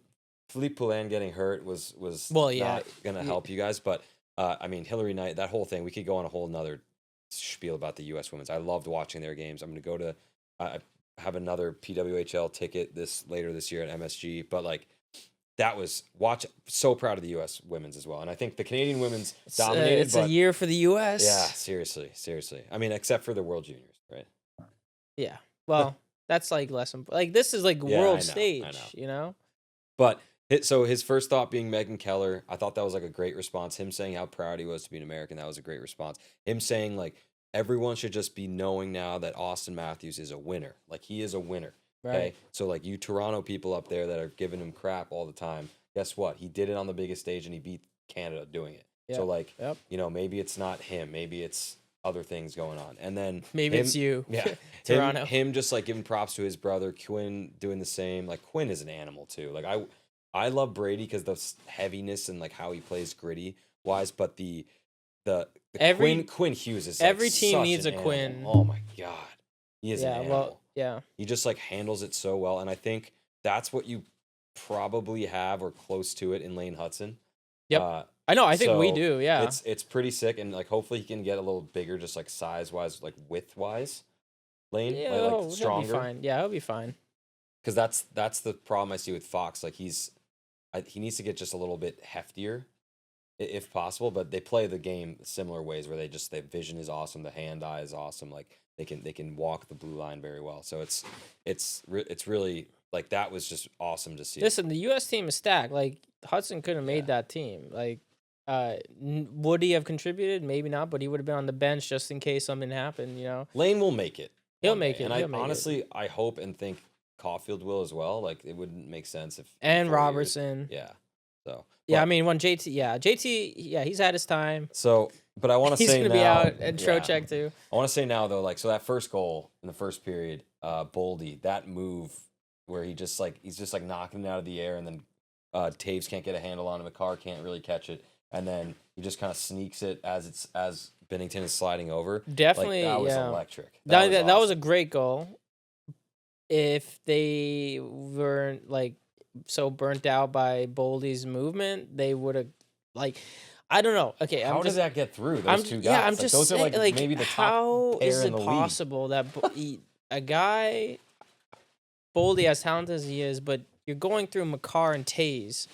Speaker 1: Philippe Poulin getting hurt was
Speaker 2: Well, yeah.
Speaker 1: not gonna help you guys, but I mean Hillary Knight, that whole thing. We could go on a whole nother spiel about the U.S. women's. I loved watching their games. I'm gonna go to. I have another PWHL ticket later this year at MSG, but like. That was so proud of the U.S. women's as well, and I think the Canadian women's dominated.
Speaker 2: It's a year for the U.S.
Speaker 1: Yeah, seriously. I mean, except for the World Juniors, right?
Speaker 2: Yeah. Well, that's like less like this is like
Speaker 1: Yeah, I
Speaker 2: world
Speaker 1: know,
Speaker 2: stage,
Speaker 1: I know.
Speaker 2: you know?
Speaker 1: But so his first thought being Megan Keller, I thought that was like a great response. Him saying how proud he was to be an American, that was a great response. Him saying like everyone should just be knowing now that Austin Matthews is a winner. Like he is a winner. Okay.
Speaker 2: Right.
Speaker 1: So like you Toronto people up there that are giving him crap all the time, guess what? He did it on the biggest stage and he beat Canada doing it. So like,
Speaker 2: Yep.
Speaker 1: maybe it's not him, maybe it's other things going on. And then
Speaker 2: Maybe
Speaker 1: him-
Speaker 2: it's you.
Speaker 1: Yeah.
Speaker 2: Toronto.
Speaker 1: Him just like giving props to his brother, Quinn doing the same. Like Quinn is an animal too. Like I love Brady because the heaviness and like how he plays gritty wise, but the Quinn Hughes is like,
Speaker 2: every team
Speaker 1: such
Speaker 2: needs
Speaker 1: an
Speaker 2: a
Speaker 1: animal.
Speaker 2: Quinn.
Speaker 1: Oh my god. He is an
Speaker 2: Yeah,
Speaker 1: animal.
Speaker 2: well, yeah.
Speaker 1: He just like handles it so well, and I think that's what you probably have or close to it in Lane Hudson.
Speaker 2: Yep. I know, I think we
Speaker 1: so
Speaker 2: do, yeah.
Speaker 1: It's pretty sick, and like hopefully he can get a little bigger, just like size wise, like width wise. Lane,
Speaker 2: Yeah,
Speaker 1: like
Speaker 2: he'll be
Speaker 1: stronger,
Speaker 2: fine. Yeah, he'll be fine.
Speaker 1: because that's the problem I see with Fox. Like he needs to get just a little bit heftier, if possible. But they play the game similar ways where their vision is awesome, the hand eye is awesome. Like they can walk the blue line very well. So it's really like that was just awesome to see.
Speaker 2: Listen, the U.S. team is stacked. Like Hudson could have made that team. Like, would he have contributed? Maybe not, but he would have been on the bench just in case something happened. You know,
Speaker 1: Lane will make it.
Speaker 2: He'll
Speaker 1: one
Speaker 2: make
Speaker 1: day,
Speaker 2: it,
Speaker 1: and
Speaker 2: he'll make it.
Speaker 1: honestly I hope and think Caulfield will as well. Like it wouldn't make sense if
Speaker 2: and
Speaker 1: 4 years-
Speaker 2: Robertson.
Speaker 1: Yeah. So
Speaker 2: Yeah, I
Speaker 1: but-
Speaker 2: mean, when JT, yeah, he's had his time.
Speaker 1: So, but I want to
Speaker 2: He's
Speaker 1: say
Speaker 2: gonna
Speaker 1: now,
Speaker 2: be out at
Speaker 1: yeah.
Speaker 2: Trocheck too.
Speaker 1: I want to say now though, like so that first goal in the first period, Boldy, that move where he's just like knocking it out of the air, and then Taves can't get a handle on him, McCarr can't really catch it, and then he just kind of sneaks it as Bennington is sliding over.
Speaker 2: Definitely,
Speaker 1: like, that was
Speaker 2: yeah.
Speaker 1: electric.
Speaker 2: That was a
Speaker 1: awesome.
Speaker 2: great goal. If they weren't like so burnt out by Boldy's movement, they would have like, I don't know. Okay,
Speaker 1: How
Speaker 2: I'm
Speaker 1: does
Speaker 2: just,
Speaker 1: that get through those
Speaker 2: I'm
Speaker 1: two guys?
Speaker 2: yeah, I'm
Speaker 1: Like,
Speaker 2: just
Speaker 1: those
Speaker 2: saying,
Speaker 1: are like,
Speaker 2: like
Speaker 1: maybe the top
Speaker 2: how
Speaker 1: pair
Speaker 2: is
Speaker 1: in
Speaker 2: it
Speaker 1: the league.
Speaker 2: possible that a guy Boldy as talented as he is, but you're going through McCarr and Taze.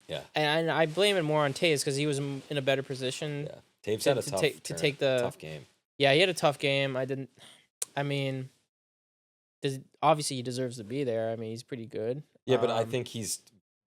Speaker 1: Yeah.
Speaker 2: And I blame it more on Taze because he was in a better position.
Speaker 1: Yeah. Taves
Speaker 2: to-
Speaker 1: had a
Speaker 2: to
Speaker 1: tough
Speaker 2: take- to take the-
Speaker 1: tough game.
Speaker 2: Yeah, he had a tough game. I mean, obviously he deserves to be there. I mean, he's pretty good.
Speaker 1: Yeah, but I
Speaker 2: Um,
Speaker 1: think he's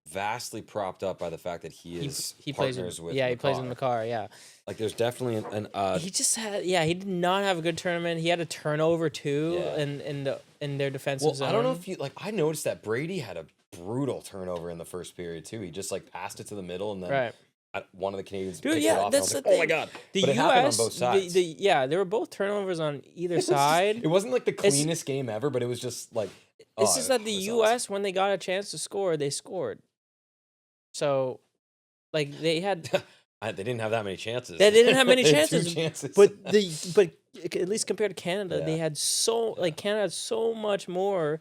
Speaker 1: vastly propped up by the fact that he is
Speaker 2: he plays
Speaker 1: partners with
Speaker 2: he plays with
Speaker 1: McCarr.
Speaker 2: McCarr. Yeah,
Speaker 1: Like there's definitely an
Speaker 2: he just had he did not have a good tournament. He had a turnover too
Speaker 1: Yeah.
Speaker 2: in their defensive
Speaker 1: well,
Speaker 2: zone.
Speaker 1: I don't know if you like. I noticed that Brady had a brutal turnover in the first period too. He just like passed it to the middle, and then
Speaker 2: right.
Speaker 1: one of the Canadians
Speaker 2: Dude,
Speaker 1: picked
Speaker 2: yeah,
Speaker 1: it off.
Speaker 2: that's
Speaker 1: and I was
Speaker 2: the
Speaker 1: like, oh my
Speaker 2: thing.
Speaker 1: god!
Speaker 2: The
Speaker 1: But it
Speaker 2: U.S.
Speaker 1: happened on both sides.
Speaker 2: Yeah, there were both turnovers on either
Speaker 1: It was
Speaker 2: side.
Speaker 1: It wasn't like the
Speaker 2: It's-
Speaker 1: cleanest game ever, but it was just like.
Speaker 2: It's
Speaker 1: oh,
Speaker 2: just that the
Speaker 1: it was
Speaker 2: U.S.
Speaker 1: awesome.
Speaker 2: when they got a chance to score, they scored. So, like they had,
Speaker 1: They didn't have that many chances.
Speaker 2: They didn't have many
Speaker 1: They had 2
Speaker 2: chances,
Speaker 1: chances.
Speaker 2: but at least compared to Canada, they
Speaker 1: Yeah.
Speaker 2: had Canada had so much more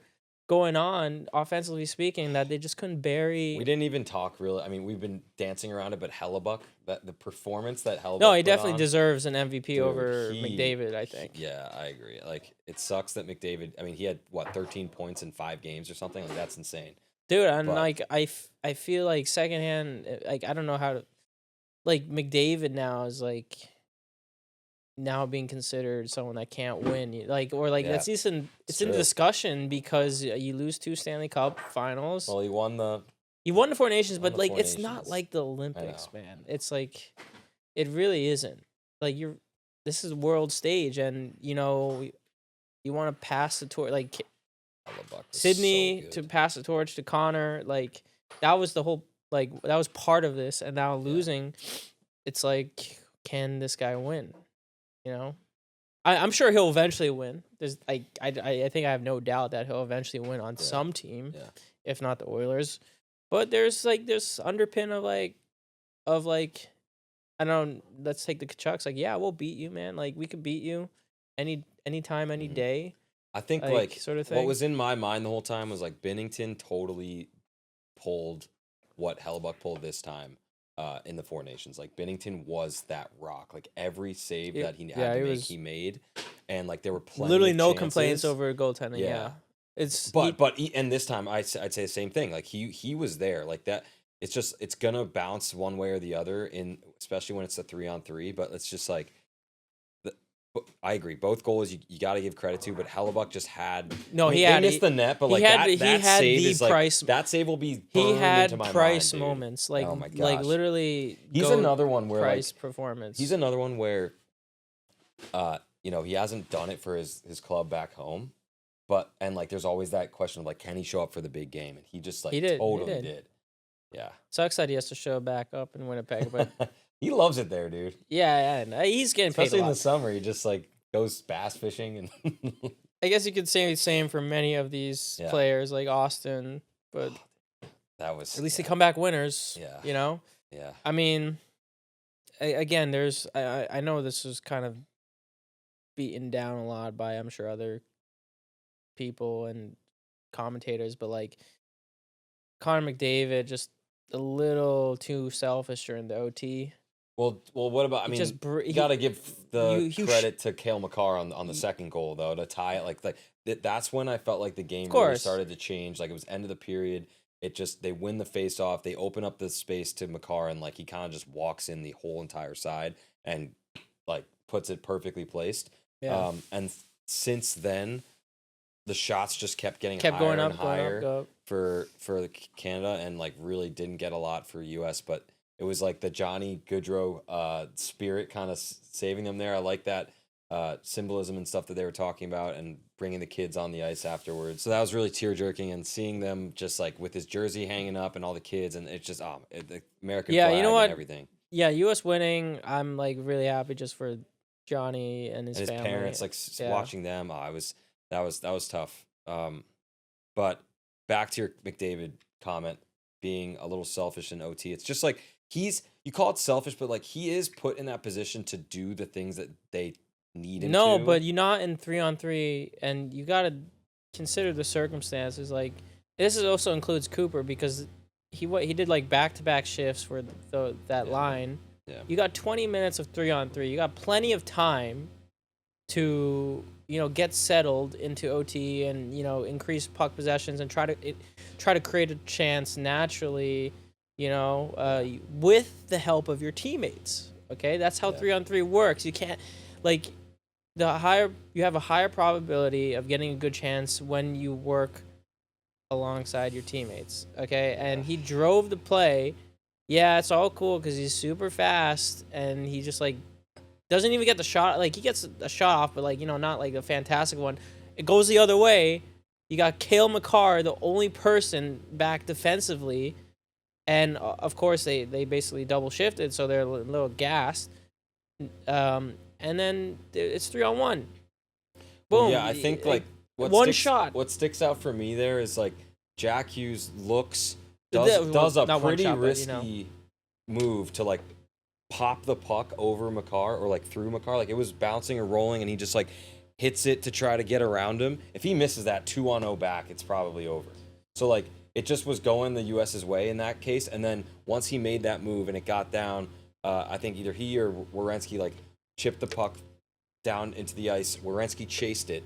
Speaker 2: going on offensively speaking that they just couldn't bury.
Speaker 1: We didn't even talk really. I mean, we've been dancing around it, but Hellebuck, that the performance that Hellebuck
Speaker 2: No, he
Speaker 1: put
Speaker 2: definitely
Speaker 1: on,
Speaker 2: deserves an MVP
Speaker 1: dude,
Speaker 2: over
Speaker 1: he-
Speaker 2: McDavid, I think.
Speaker 1: Yeah, I agree. Like, it sucks that McDavid. I mean, he had what 13 points in 5 games or something. Like, that's insane.
Speaker 2: Dude, and
Speaker 1: But-
Speaker 2: like I feel like secondhand, like I don't know how to, like McDavid now is like now being considered someone that can't win. Like or like
Speaker 1: Yeah,
Speaker 2: that's even it's in
Speaker 1: true.
Speaker 2: discussion because you lose 2 Stanley Cup finals.
Speaker 1: Well, he won the.
Speaker 2: You won the Four Nations,
Speaker 1: won
Speaker 2: but
Speaker 1: the
Speaker 2: like
Speaker 1: Four
Speaker 2: it's not
Speaker 1: Nations.
Speaker 2: like the Olympics,
Speaker 1: know.
Speaker 2: man. It's like it really isn't. Like this is world stage, and you know you want to pass the torch, like
Speaker 1: Hellebuck was
Speaker 2: Sydney
Speaker 1: so
Speaker 2: to
Speaker 1: good.
Speaker 2: pass the torch to Connor. Like that was the whole that was part of this, and now losing, it's like can this guy win? You know, I'm sure he'll eventually win. There's I think I have no doubt that he'll eventually win on
Speaker 1: Yeah.
Speaker 2: some team,
Speaker 1: Yeah.
Speaker 2: if not the Oilers. But there's like this underpin of like I don't let's take the Kachucks, like yeah, we'll beat you, man. Like we could beat you anytime, any
Speaker 1: Mhm.
Speaker 2: day.
Speaker 1: I think
Speaker 2: like,
Speaker 1: like
Speaker 2: sort of
Speaker 1: what
Speaker 2: thing.
Speaker 1: was in my mind the whole time was like Binnington totally pulled what Hellebuck pulled this time in the Four Nations. Like Binnington was that rock. Like every save
Speaker 2: It-
Speaker 1: that he had
Speaker 2: yeah,
Speaker 1: to
Speaker 2: it
Speaker 1: make,
Speaker 2: was-
Speaker 1: he made, and like there were plenty
Speaker 2: Literally
Speaker 1: of
Speaker 2: no complaints
Speaker 1: chances.
Speaker 2: over goaltending. Yeah,
Speaker 1: Yeah.
Speaker 2: it's
Speaker 1: And this time I'd say the same thing. Like he was there. Like that. It's just it's gonna bounce one way or the other in especially when it's a 3-on-3. But it's just like. I agree. Both goals you got to give credit to, but Hellebuck just had.
Speaker 2: No,
Speaker 1: I mean,
Speaker 2: he
Speaker 1: they
Speaker 2: had-
Speaker 1: missed the net, but
Speaker 2: he
Speaker 1: like
Speaker 2: had-
Speaker 1: that,
Speaker 2: he
Speaker 1: that
Speaker 2: had
Speaker 1: save
Speaker 2: the
Speaker 1: is like
Speaker 2: Price-
Speaker 1: that save will be.
Speaker 2: he
Speaker 1: burned
Speaker 2: had
Speaker 1: into my
Speaker 2: Price
Speaker 1: mind, dude.
Speaker 2: moments, like
Speaker 1: Oh my
Speaker 2: like
Speaker 1: gosh.
Speaker 2: literally.
Speaker 1: He's
Speaker 2: goat
Speaker 1: another one where
Speaker 2: Price
Speaker 1: like
Speaker 2: performance.
Speaker 1: he's another one where, you know, he hasn't done it for his club back home, but and like there's always that question of like, can he show up for the big game? And he just like
Speaker 2: He did, he
Speaker 1: totally
Speaker 2: did.
Speaker 1: did. Yeah,
Speaker 2: Sucks that he has to show back up in Winnipeg, but
Speaker 1: he loves it there, dude.
Speaker 2: yeah, and he's getting paid
Speaker 1: Especially
Speaker 2: a
Speaker 1: in
Speaker 2: lot.
Speaker 1: the summer, he just like goes bass fishing and.
Speaker 2: I guess you could say the same for many of these
Speaker 1: Yeah.
Speaker 2: players, like Austin, but
Speaker 1: That was
Speaker 2: at least they
Speaker 1: yeah,
Speaker 2: come back winners.
Speaker 1: Yeah.
Speaker 2: You know,
Speaker 1: Yeah.
Speaker 2: I mean, again, there's I know this was kind of beaten down a lot by I'm sure other people and commentators, but like Connor McDavid just a little too selfish during the OT.
Speaker 1: Well, what about? I
Speaker 2: He
Speaker 1: mean,
Speaker 2: just
Speaker 1: you got to give the
Speaker 2: you sh-
Speaker 1: credit to Cale Makar on the second goal though to tie it. Like that's when I felt like the game really
Speaker 2: course.
Speaker 1: started to change. Like it was end of the period. It just they win the face off. They open up the space to Makar and like he kind of just walks in the whole entire side and like puts it perfectly placed.
Speaker 2: Yeah.
Speaker 1: And since then, the shots just kept getting
Speaker 2: Kept
Speaker 1: higher
Speaker 2: going up,
Speaker 1: and
Speaker 2: going
Speaker 1: higher
Speaker 2: up, go up.
Speaker 1: for Canada and like really didn't get a lot for US, but it was like the Johnny Gaudreau spirit kind of saving them there. I like that symbolism and stuff that they were talking about and bringing the kids on the ice afterwards. So that was really tear jerking and seeing them just like with his jersey hanging up and all the kids and it's just the American
Speaker 2: Yeah,
Speaker 1: flag
Speaker 2: you know what?
Speaker 1: and everything.
Speaker 2: Yeah, U.S. winning, I'm like really happy just for Johnny and his
Speaker 1: And his
Speaker 2: family.
Speaker 1: parents like
Speaker 2: Yeah.
Speaker 1: watching them. That was tough. But back to your McDavid comment being a little selfish in OT. It's just like you call it selfish, but like he is put in that position to do the things that they need him
Speaker 2: No,
Speaker 1: to.
Speaker 2: but you're not in 3-on-3, and you gotta consider the circumstances. Like this is also includes Cooper because he did like back-to-back shifts for that
Speaker 1: Yeah.
Speaker 2: line.
Speaker 1: Yeah.
Speaker 2: You got 20 minutes of 3-on-3. You got plenty of time to get settled into OT and increase puck possessions and try to create a chance naturally. With the help of your teammates. Okay, that's how
Speaker 1: Yeah.
Speaker 2: 3-on-3 works. You can't like. You have a higher probability of getting a good chance when you work alongside your teammates. Okay, and he drove the play. Yeah, it's all cool because he's super fast and he just like doesn't even get the shot. Like he gets a shot off, but like not like a fantastic one. It goes the other way. You got Cale Makar, the only person back defensively, and of course they basically double shifted, so they're a little gassed. And then it's 3-on-1. Boom.
Speaker 1: Yeah, I think like
Speaker 2: one shot.
Speaker 1: What sticks out for me there is like Jack Hughes
Speaker 2: Well,
Speaker 1: does a
Speaker 2: not one
Speaker 1: pretty
Speaker 2: shot, but,
Speaker 1: risky move to like pop the puck over Makar or like through Makar. Like it was bouncing or rolling, and he just like hits it to try to get around him. If he misses that 2-on-0 back, it's probably over. So like it just was going the US's way in that case. And then once he made that move and it got down, I think either he or Werenski like chipped the puck down into the ice. Werenski chased it.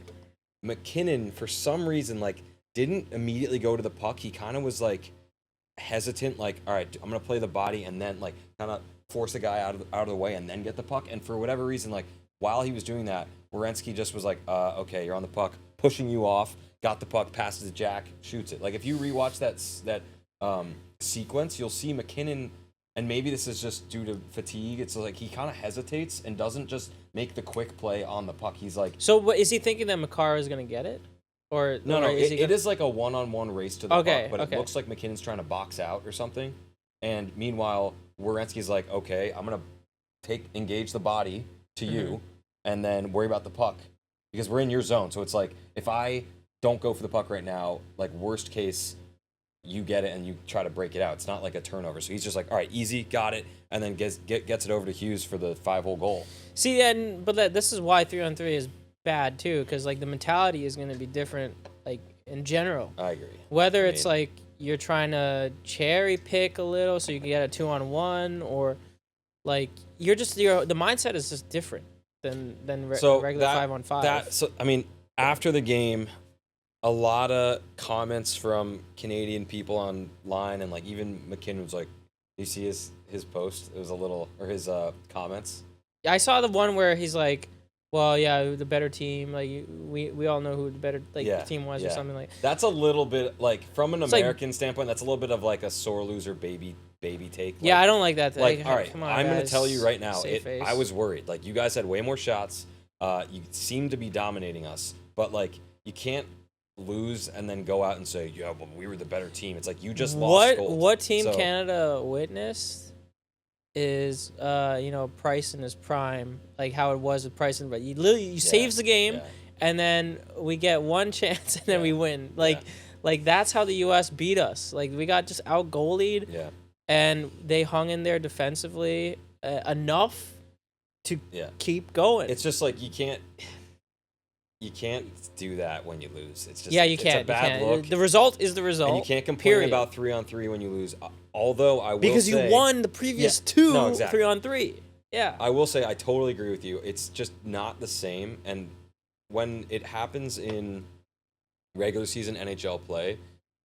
Speaker 1: MacKinnon, for some reason, like didn't immediately go to the puck. He kind of was like hesitant, like, all right, I'm gonna play the body and then like kind of force the guy out of the way and then get the puck. And for whatever reason, like while he was doing that, Werenski just was like, okay, you're on the puck, pushing you off, got the puck, passes to Jack, shoots it. Like if you rewatch that sequence, you'll see MacKinnon, and maybe this is just due to fatigue. It's like he kind of hesitates and doesn't just make the quick play on the puck. He's like,
Speaker 2: So what is he thinking that Makar is gonna get it, or
Speaker 1: no,
Speaker 2: or is he
Speaker 1: it
Speaker 2: gonna...
Speaker 1: is like a one-on-one race to the
Speaker 2: Okay,
Speaker 1: puck, but
Speaker 2: okay.
Speaker 1: it looks like MacKinnon's trying to box out or something. And meanwhile, Werenski's like, okay, I'm gonna engage the body to you, and then worry about the puck because we're in your zone. So it's like if I don't go for the puck right now, like worst case, you get it and you try to break it out. It's not like a turnover. So he's just like, all right, easy, got it, and then gets it over to Hughes for the 5-hole goal.
Speaker 2: See, this is why 3-on-3 is bad too, because like the mentality is going to be different, like in general.
Speaker 1: I agree.
Speaker 2: Whether it's like you're trying to cherry pick a little so you can get a 2-on-1, or like the mindset is just different than regular 5-on-5.
Speaker 1: So I mean, after the game, a lot of comments from Canadian people online, and like even MacKinnon was like, you see his post? It was a little, or his comments.
Speaker 2: I saw the one where he's like, well, yeah, the better team. Like we all know who the better team was, or something like.
Speaker 1: That's a little bit like from an American
Speaker 2: like,
Speaker 1: standpoint. That's a little bit of like a sore loser baby take.
Speaker 2: Yeah, I don't like that.
Speaker 1: Like, all right,
Speaker 2: come on,
Speaker 1: I'm
Speaker 2: guys,
Speaker 1: gonna tell you right now.
Speaker 2: face.
Speaker 1: I was worried. Like you guys had way more shots. You seem to be dominating us, but like you can't lose and then go out and say, yeah, but we were the better team. It's like you just lost gold.
Speaker 2: What Team Canada witnessed is Price in his prime, like how it was with Price, but you saves the game, and then we get one chance and then we win. Like that's how the US beat us. Like we got just out goalied, and they hung in there defensively enough to keep going.
Speaker 1: It's just like you can't do that when you lose. It's just
Speaker 2: you can't.
Speaker 1: It's a bad look.
Speaker 2: The result is the result.
Speaker 1: And you can't complain about 3-on-3 when you lose. Although I will
Speaker 2: because
Speaker 1: say,
Speaker 2: you won the previous 3-on-3. Yeah.
Speaker 1: I will say I totally agree with you. It's just not the same. And when it happens in regular season NHL play,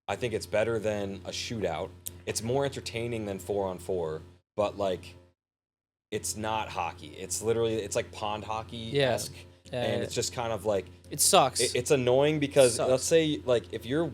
Speaker 1: I think it's better than a shootout. It's more entertaining than 4-on-4, but like it's not hockey. It's like pond hockey-esque. And it's just kind of like
Speaker 2: it sucks.
Speaker 1: It's annoying because let's say like if you're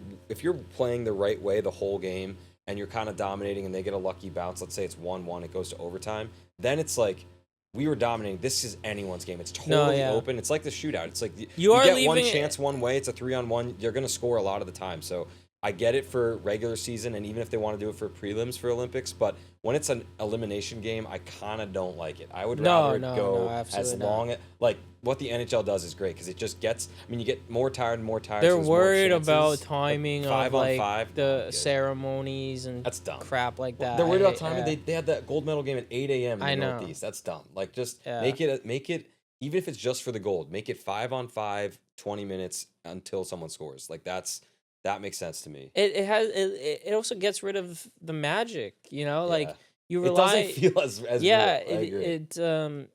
Speaker 1: playing the right way the whole game and you're kind of dominating and they get a lucky bounce, let's say it's 1-1, it goes to overtime, then it's like we were dominating. This is anyone's game. It's totally open. It's like the shootout. It's like you get one chance one way. It's a 3-on-1. You're gonna score a lot of the time. So I get it for regular season, and even if they want to do it for prelims for Olympics, but when it's an elimination game, I kind of don't like it. I would rather go as long as like what the NHL does is great because it just gets. I mean, you get more tired and more tired.
Speaker 2: They're
Speaker 1: so
Speaker 2: worried about timing of like
Speaker 1: 5-on-5,
Speaker 2: the ceremonies and
Speaker 1: that's dumb.
Speaker 2: Crap like that.
Speaker 1: They're worried about timing. They had that gold medal game at 8 a.m. in the Northeast. That's dumb. Like just make it even if it's just for the gold. Make it 5-on-5, 20 minutes until someone scores. Like that makes sense to me.
Speaker 2: It also gets rid of the magic, like you rely.
Speaker 1: It doesn't feel as
Speaker 2: real.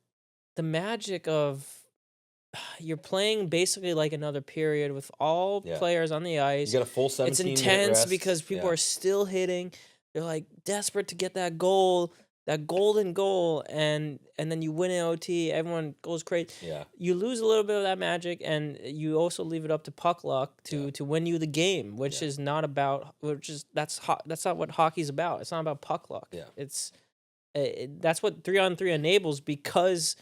Speaker 2: The magic of you're playing basically like another period with all players on the ice.
Speaker 1: You got a full 17.
Speaker 2: It's intense because people are still hitting. They're like desperate to get that goal, that golden goal, and then you win in OT. Everyone goes crazy.
Speaker 1: Yeah.
Speaker 2: You lose a little bit of that magic, and you also leave it up to puck luck to win you the game, which is not about. That's not what hockey's about. It's not about puck luck.
Speaker 1: Yeah.
Speaker 2: It's that's what 3-on-3 enables because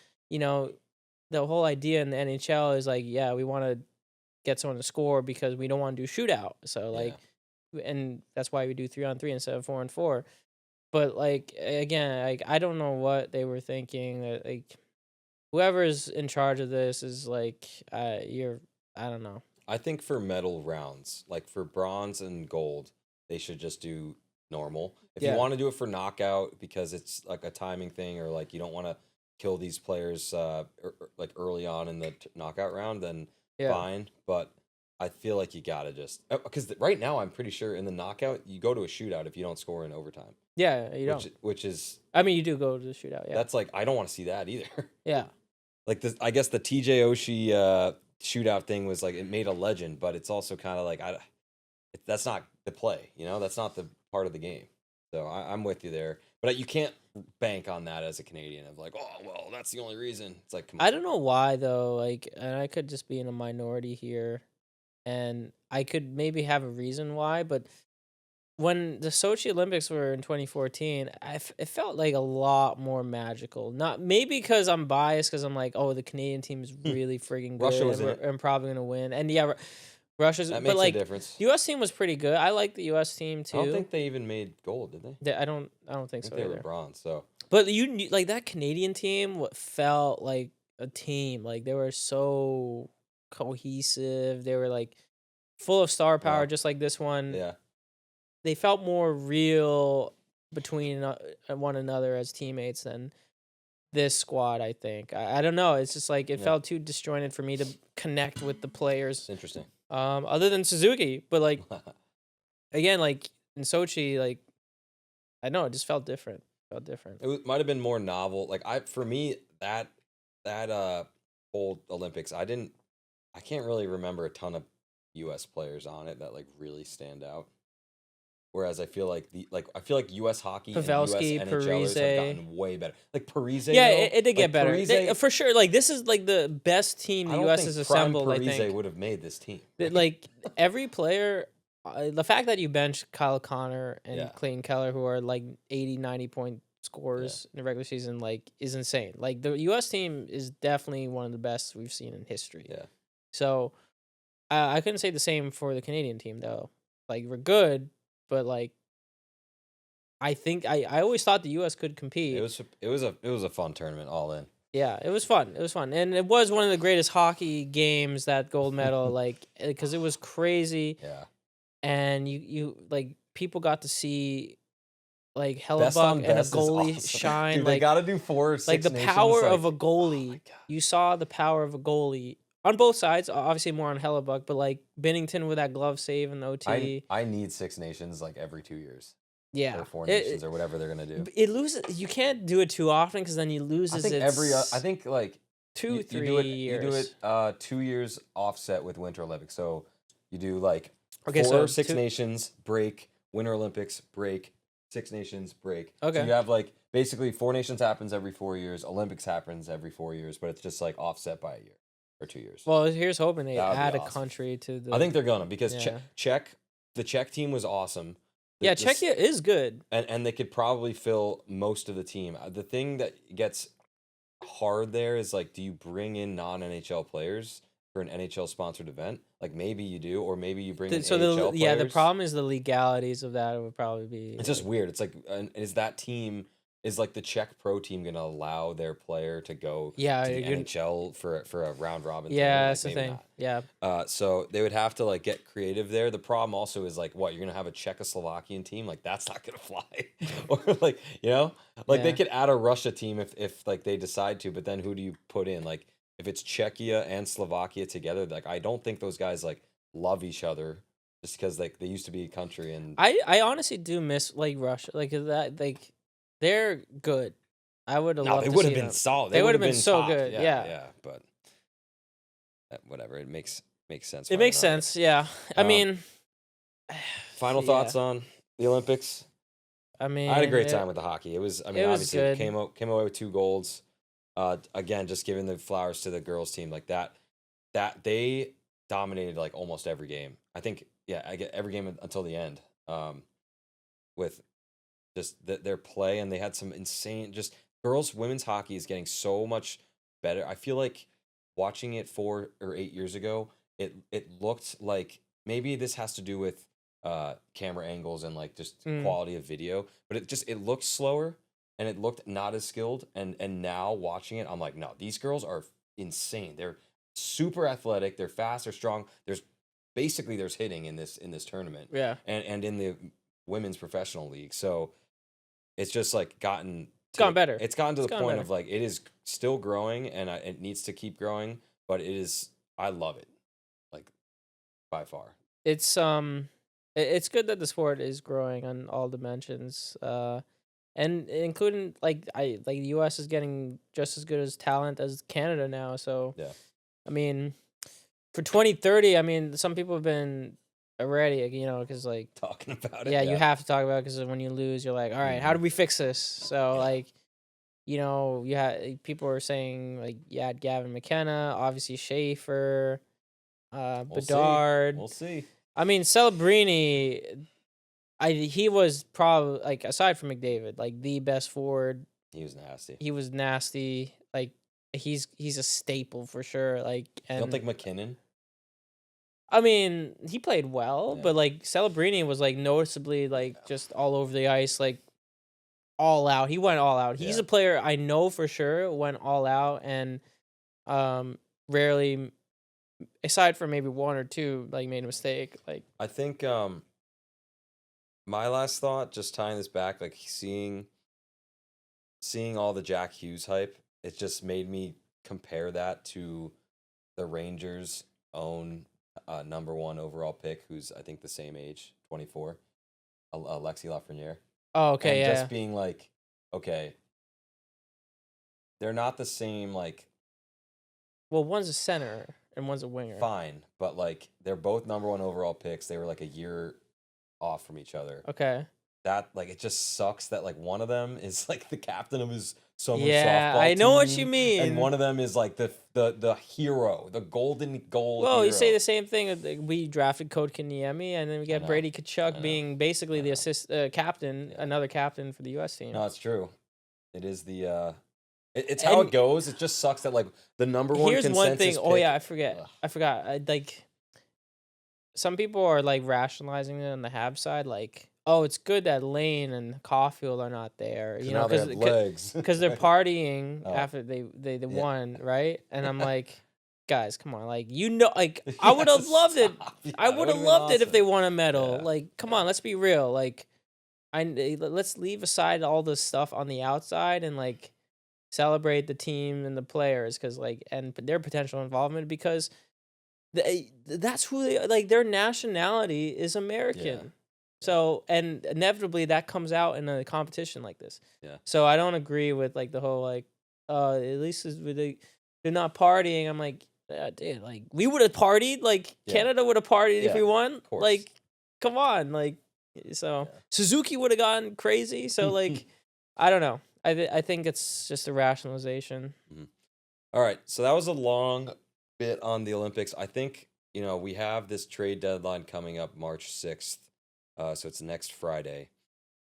Speaker 2: the whole idea in the NHL is like we want to get someone to score because we don't want to do shootout. So and that's why we do 3-on-3 instead of 4-on-4. But like again, like I don't know what they were thinking. That like whoever's in charge of this is like I don't know.
Speaker 1: I think for medal rounds, like for bronze and gold, they should just do normal. If you want to do it for knockout because it's like a timing thing or like you don't want to kill these players like early on in the knockout round, then
Speaker 2: Yeah.
Speaker 1: fine. But I feel like you gotta just because right now I'm pretty sure in the knockout you go to a shootout if you don't score in overtime,
Speaker 2: Yeah, you don't.
Speaker 1: which is
Speaker 2: I mean, you do go to the shootout. Yeah.
Speaker 1: that's like I don't want to see that either.
Speaker 2: Yeah.
Speaker 1: Like this, I guess the TJ Oshie shootout thing was like it made a legend, but it's also kind of like that's not the play, that's not the part of the game. So I'm with you there, but you can't bank on that as a Canadian of like, oh well, that's the only reason. It's like, come on.
Speaker 2: I don't know why though. Like, and I could just be in a minority here, and I could maybe have a reason why. But when the Sochi Olympics were in 2014, it felt like a lot more magical. Not maybe because I'm biased, because I'm like, oh, the Canadian team is really friggin' good,
Speaker 1: Russia was in
Speaker 2: and
Speaker 1: it.
Speaker 2: and probably gonna win. And yeah, Russia's,
Speaker 1: That
Speaker 2: but
Speaker 1: makes
Speaker 2: like
Speaker 1: a difference.
Speaker 2: U.S. team was pretty good. I like the U.S. team too.
Speaker 1: I don't think they even made gold, did they?
Speaker 2: I don't think
Speaker 1: I
Speaker 2: so
Speaker 1: think they were
Speaker 2: either.
Speaker 1: bronze. So
Speaker 2: But like that Canadian team, what felt like a team. Like they were so cohesive. They were like full of star power,
Speaker 1: Wow.
Speaker 2: just like this one.
Speaker 1: yeah,
Speaker 2: They felt more real between one another as teammates than this squad. I think. I don't know. It's just like it
Speaker 1: Yeah.
Speaker 2: felt too disjointed for me to connect with the players.
Speaker 1: it's interesting.
Speaker 2: Other than Suzuki, but like again, like in Sochi, like I know it just felt different. Felt different.
Speaker 1: It might have been more novel. Like for me that whole Olympics, I can't really remember a ton of U.S. players on it that like really stand out. Whereas I feel like U.S. hockey
Speaker 2: Pavelski,
Speaker 1: and U.S. NHLers
Speaker 2: Parise.
Speaker 1: have gotten way better. Like Parise,
Speaker 2: Yeah,
Speaker 1: though,
Speaker 2: it did get
Speaker 1: like,
Speaker 2: better.
Speaker 1: Parise,
Speaker 2: For sure. Like this is like the best team
Speaker 1: I
Speaker 2: the
Speaker 1: don't
Speaker 2: U.S.
Speaker 1: think
Speaker 2: has
Speaker 1: prime
Speaker 2: assembled. I
Speaker 1: Parise
Speaker 2: think.
Speaker 1: would have made this team.
Speaker 2: Like every player, the fact that you bench Kyle Connor and
Speaker 1: Yeah.
Speaker 2: Clayton Keller, who are like 80, 90 point scorers in the regular season, like is insane. Like the U.S. team is definitely one of the best we've seen in history.
Speaker 1: Yeah.
Speaker 2: So I couldn't say the same for the Canadian team though. Like we're good, but like I think I always thought the U.S. could compete.
Speaker 1: It was a fun tournament all in.
Speaker 2: Yeah, it was fun. It was fun, and it was one of the greatest hockey games. That gold medal, like, because it was crazy,
Speaker 1: Yeah.
Speaker 2: and you like people got to see like
Speaker 1: Best on
Speaker 2: Hellebuck and a
Speaker 1: best is
Speaker 2: goalie
Speaker 1: awesome.
Speaker 2: shine.
Speaker 1: Dude, they
Speaker 2: like
Speaker 1: got to do 4 or 6
Speaker 2: like the
Speaker 1: nations,
Speaker 2: power
Speaker 1: like,
Speaker 2: of a
Speaker 1: oh my
Speaker 2: goalie.
Speaker 1: God.
Speaker 2: You saw the power of a goalie on both sides. Obviously more on Hellebuck, but like Binnington with that glove save in the OT.
Speaker 1: I need 6 nations like every 2 years.
Speaker 2: Yeah,
Speaker 1: Or 4 nations or whatever they're gonna do.
Speaker 2: it loses. You can't do it too often because then you lose.
Speaker 1: I think I think like
Speaker 2: 2-3
Speaker 1: you
Speaker 2: years.
Speaker 1: do it 2 years offset with Winter Olympics. So you do like
Speaker 2: Okay,
Speaker 1: 4
Speaker 2: so
Speaker 1: or 6
Speaker 2: two-
Speaker 1: nations break, Winter Olympics break, 6 nations break.
Speaker 2: Okay.
Speaker 1: So you have like basically 4 nations happens every 4 years, Olympics happens every 4 years, but it's just like offset by a year or 2 years.
Speaker 2: Well, here's hoping they
Speaker 1: That would be
Speaker 2: add a
Speaker 1: awesome.
Speaker 2: country to the.
Speaker 1: I think they're gonna because
Speaker 2: Yeah.
Speaker 1: the Czech team was awesome.
Speaker 2: Yeah,
Speaker 1: The-
Speaker 2: Czechia is good.
Speaker 1: and they could probably fill most of the team. The thing that gets hard there is like, do you bring in non-NHL players for an NHL sponsored event? Like maybe you do, or maybe you bring in AHL players.
Speaker 2: The problem is the legalities of that would probably be.
Speaker 1: It's just weird. It's like, is that team? Is like the Czech pro team gonna allow their player to go
Speaker 2: Yeah,
Speaker 1: to the
Speaker 2: you're-
Speaker 1: NHL for a round robin?
Speaker 2: Yeah,
Speaker 1: tournament?
Speaker 2: that's the
Speaker 1: Like, maybe
Speaker 2: thing.
Speaker 1: not.
Speaker 2: Yeah,
Speaker 1: So they would have to like get creative there. The problem also is like, what, you're gonna have a Czechoslovakian team? Like that's not gonna fly. Or like, like they
Speaker 2: Yeah.
Speaker 1: could add a Russia team if like they decide to, but then who do you put in? Like if it's Czechia and Slovakia together, like I don't think those guys like love each other just because like they used to be a country and
Speaker 2: I honestly do miss like Russia, like that, like they're good. I would have.
Speaker 1: no,
Speaker 2: loved
Speaker 1: they
Speaker 2: to
Speaker 1: would have
Speaker 2: see
Speaker 1: been
Speaker 2: them.
Speaker 1: solid.
Speaker 2: They
Speaker 1: would
Speaker 2: would've
Speaker 1: have
Speaker 2: been so
Speaker 1: top.
Speaker 2: good, yeah.
Speaker 1: yeah, but whatever. It makes sense.
Speaker 2: It
Speaker 1: why
Speaker 2: makes
Speaker 1: they're not.
Speaker 2: sense. Yeah, I
Speaker 1: Um,
Speaker 2: mean.
Speaker 1: Final
Speaker 2: yeah,
Speaker 1: thoughts on the Olympics?
Speaker 2: I mean,
Speaker 1: I had a great time with the hockey. It was, I mean,
Speaker 2: it was
Speaker 1: obviously
Speaker 2: good.
Speaker 1: came away with 2 golds. Again, just giving the flowers to the girls team like that they dominated like almost every game. I think, yeah, I get every game until the end. With just their play, and they had some insane. Just women's hockey is getting so much better. I feel like watching it 4 or 8 years ago, it looked like maybe this has to do with camera angles and like just quality of video, but it looked slower and it looked not as skilled. And now watching it, I'm like, no, these girls are insane. They're super athletic. They're fast. They're strong. There's hitting in this tournament.
Speaker 2: Yeah.
Speaker 1: And in the women's professional league. So it's just like gotten
Speaker 2: gotten better.
Speaker 1: It's gotten to
Speaker 2: It's
Speaker 1: the
Speaker 2: gotten
Speaker 1: point
Speaker 2: better.
Speaker 1: of like it is still growing, and it needs to keep growing. But it is, I love it, like by far.
Speaker 2: It's good that the sport is growing on all dimensions. And including like the U.S. is getting just as good as talent as Canada now. So
Speaker 1: Yeah,
Speaker 2: I mean, for 2030, I mean, some people have been already, because like
Speaker 1: talking about it.
Speaker 2: yeah, you have to talk about because when you lose, you're like, all right, how do we fix this? So
Speaker 1: Yeah.
Speaker 2: like, you had people were saying like you had Gavin McKenna, obviously Schaefer,
Speaker 1: We'll see.
Speaker 2: Bedard.
Speaker 1: We'll see.
Speaker 2: I mean, Celebrini, he was probably like aside from McDavid, like the best forward.
Speaker 1: He was nasty.
Speaker 2: He was nasty. Like he's a staple for sure. Like
Speaker 1: You don't
Speaker 2: and
Speaker 1: think McKinnon?
Speaker 2: I mean, he played well,
Speaker 1: Yeah.
Speaker 2: but like Celebrini was like noticeably like just all over the ice, like all out. He went all out. He's
Speaker 1: Yeah.
Speaker 2: a player I know for sure went all out and rarely, aside from maybe one or two, like made a mistake. Like
Speaker 1: I think my last thought, just tying this back, like seeing all the Jack Hughes hype, it just made me compare that to the Rangers' own number one overall pick, who's I think the same age, 24, Alexi Lafreniere.
Speaker 2: oh okay,
Speaker 1: And
Speaker 2: yeah.
Speaker 1: just being like, okay, they're not the same, like,
Speaker 2: Well, one's a center and one's a winger.
Speaker 1: fine, but like they're both number one overall picks. They were like a year off from each other.
Speaker 2: Okay.
Speaker 1: That like it just sucks that like one of them is like the captain of his summer
Speaker 2: Yeah,
Speaker 1: softball
Speaker 2: I know what
Speaker 1: team,
Speaker 2: you mean.
Speaker 1: and one of them is like the hero, the golden goal.
Speaker 2: Well, you say
Speaker 1: hero.
Speaker 2: the same thing. We drafted Kotkaniemi, and then we
Speaker 1: I
Speaker 2: get
Speaker 1: know.
Speaker 2: Brady
Speaker 1: I
Speaker 2: Kachuk
Speaker 1: know.
Speaker 2: being basically
Speaker 1: I
Speaker 2: the
Speaker 1: know.
Speaker 2: captain,
Speaker 1: Yeah.
Speaker 2: another captain for the U.S. team.
Speaker 1: No, it's true. It is the it's how
Speaker 2: And-
Speaker 1: it goes. It just sucks that like the number one.
Speaker 2: Here's one thing.
Speaker 1: consensus
Speaker 2: Oh
Speaker 1: pick-
Speaker 2: yeah, I forget.
Speaker 1: Ugh.
Speaker 2: I forgot. Like some people are like rationalizing it on the Habs side, like, oh, it's good that Lane and Caulfield are not there,
Speaker 1: 'Cause
Speaker 2: you
Speaker 1: now
Speaker 2: know,
Speaker 1: they have legs
Speaker 2: because they're partying
Speaker 1: Oh.
Speaker 2: after they
Speaker 1: Yeah.
Speaker 2: won, right? And I'm like, guys, come on, like like I would have loved it.
Speaker 1: Stop. Yeah,
Speaker 2: I
Speaker 1: that
Speaker 2: would have
Speaker 1: would've been
Speaker 2: loved it if they
Speaker 1: awesome.
Speaker 2: won a medal.
Speaker 1: Yeah.
Speaker 2: Like, come
Speaker 1: Yeah.
Speaker 2: on, let's be real. Like, let's leave aside all the stuff on the outside and like celebrate the team and the players because like and their potential involvement because that's who they like. Their nationality is American.
Speaker 1: Yeah.
Speaker 2: So and inevitably that comes out in a competition like this.
Speaker 1: Yeah.
Speaker 2: So I don't agree with like the whole like at least they're not partying. I'm like, dude, like we would have partied. Like
Speaker 1: Yeah.
Speaker 2: Canada would have partied if
Speaker 1: Yeah,
Speaker 2: we won.
Speaker 1: of course.
Speaker 2: Like, come on, like so
Speaker 1: Yeah.
Speaker 2: Suzuki would have gone crazy. So like, I don't know. I think it's just a rationalization.
Speaker 1: All right, so that was a long bit on the Olympics. I think, we have this trade deadline coming up March 6th. So it's next Friday.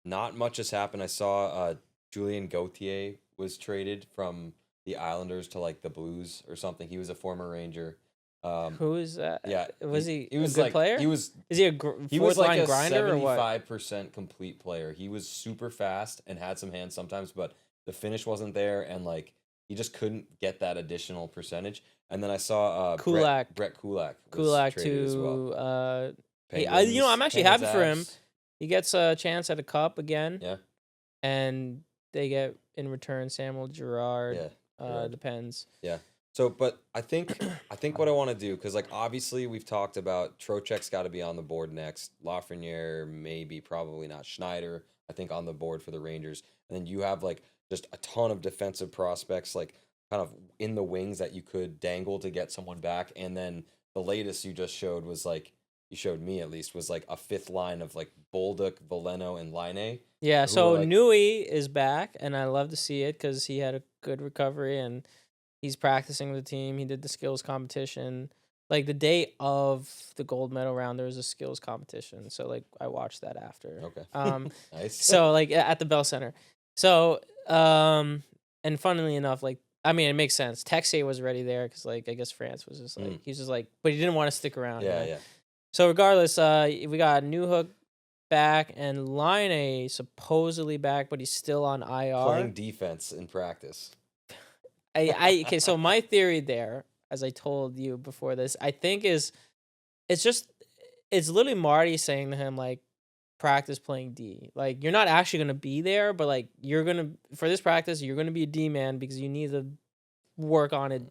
Speaker 1: Not much has happened. I saw Julien Gauthier was traded from the Islanders to like the Blues or something. He was a former Ranger.
Speaker 2: Who is that?
Speaker 1: Yeah,
Speaker 2: Was he
Speaker 1: He was
Speaker 2: a good
Speaker 1: like
Speaker 2: player?
Speaker 1: he was
Speaker 2: Is he a
Speaker 1: he
Speaker 2: fourth
Speaker 1: was like
Speaker 2: line
Speaker 1: a
Speaker 2: grinder or what?
Speaker 1: 75% complete player. He was super fast and had some hands sometimes, but the finish wasn't there, and like he just couldn't get that additional percentage. And then I saw
Speaker 2: Kulak.
Speaker 1: Brett Kulak. Was
Speaker 2: Kulak
Speaker 1: traded as well.
Speaker 2: to I'm
Speaker 1: Penguins-
Speaker 2: actually
Speaker 1: Penguins
Speaker 2: happy for him.
Speaker 1: Avs.
Speaker 2: He gets a chance at a cup again.
Speaker 1: Yeah.
Speaker 2: And they get in return Samuel Girard.
Speaker 1: Yeah. Girard.
Speaker 2: Depends.
Speaker 1: So, but I think what I want to do, because like obviously we've talked about Trocheck's got to be on the board next. Lafreniere, maybe, probably not. Schneider, I think, on the board for the Rangers, and then you have like just a ton of defensive prospects, like kind of in the wings that you could dangle to get someone back. And then the latest you just showed was like you showed me at least was like a fifth line of like Bolduc, Veleno, and Line.
Speaker 2: Yeah,
Speaker 1: Who
Speaker 2: so
Speaker 1: are, like-
Speaker 2: Nui is back, and I love to see it because he had a good recovery and he's practicing with the team. He did the skills competition. Like the day of the gold medal round, there was a skills competition. So like I watched that after.
Speaker 1: Okay. Nice.
Speaker 2: So like at the Bell Center. So and funnily enough, like I mean it makes sense. Texier was already there because like I guess France was just like he's just like, but he didn't want to stick around.
Speaker 1: yeah,
Speaker 2: you know?
Speaker 1: yeah.
Speaker 2: So regardless, we got Newhook back and Line supposedly back, but he's still on IR.
Speaker 1: Playing defense in practice.
Speaker 2: Okay, so my theory there, as I told you before this, I think it's literally Marty saying to him like, practice playing D. Like you're not actually gonna be there, but like for this practice you're gonna be a D man because you need to work on it.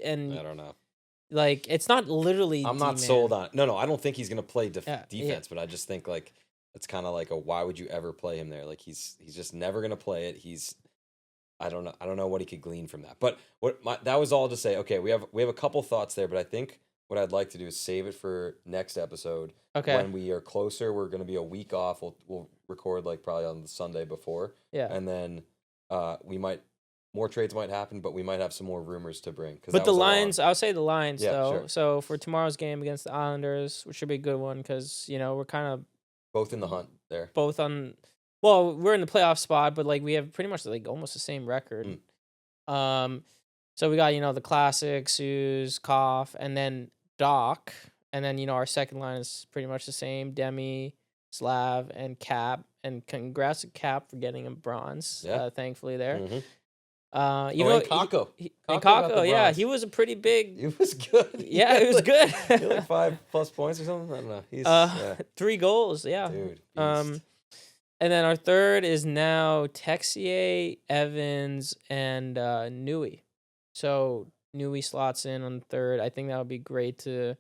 Speaker 2: And
Speaker 1: I don't know.
Speaker 2: like it's not literally.
Speaker 1: I'm not sold on. No, I don't think he's gonna play
Speaker 2: Yeah,
Speaker 1: defense, but I just think like it's kind of like a why would you ever play him there? Like he's just never gonna play it. I don't know what he could glean from that. But that was all to say. Okay, we have a couple thoughts there, but I think what I'd like to do is save it for next episode.
Speaker 2: Okay.
Speaker 1: When we are closer, we're gonna be a week off. We'll record like probably on the Sunday before.
Speaker 2: Yeah.
Speaker 1: And then we might. More trades might happen, but we might have some more rumors to bring.
Speaker 2: But the Lions, I'll say the Lions,
Speaker 1: Yeah,
Speaker 2: though.
Speaker 1: sure.
Speaker 2: So for tomorrow's game against the Islanders, which should be a good one because, we're kind of
Speaker 1: both in the hunt there.
Speaker 2: both on. Well, we're in the playoff spot, but like we have pretty much like almost the same record. So we got the classic Suze, Koff, and then Doc, and then our second line is pretty much the same: Demi, Slav, and Cap. And congrats to Cap for getting a bronze.
Speaker 1: Yeah.
Speaker 2: Thankfully there.
Speaker 1: Mm-hmm.
Speaker 2: And
Speaker 1: Kako.
Speaker 2: Kako, yeah, he was a pretty big.
Speaker 1: He was good.
Speaker 2: Yeah, it was good.
Speaker 1: He had like 5+ points or something. I don't know. He's
Speaker 2: 3 goals. Yeah,
Speaker 1: dude. Beast.
Speaker 2: And then our third is now Texier, Evans, and Nui. So Nui slots in on third. I think that would be great to,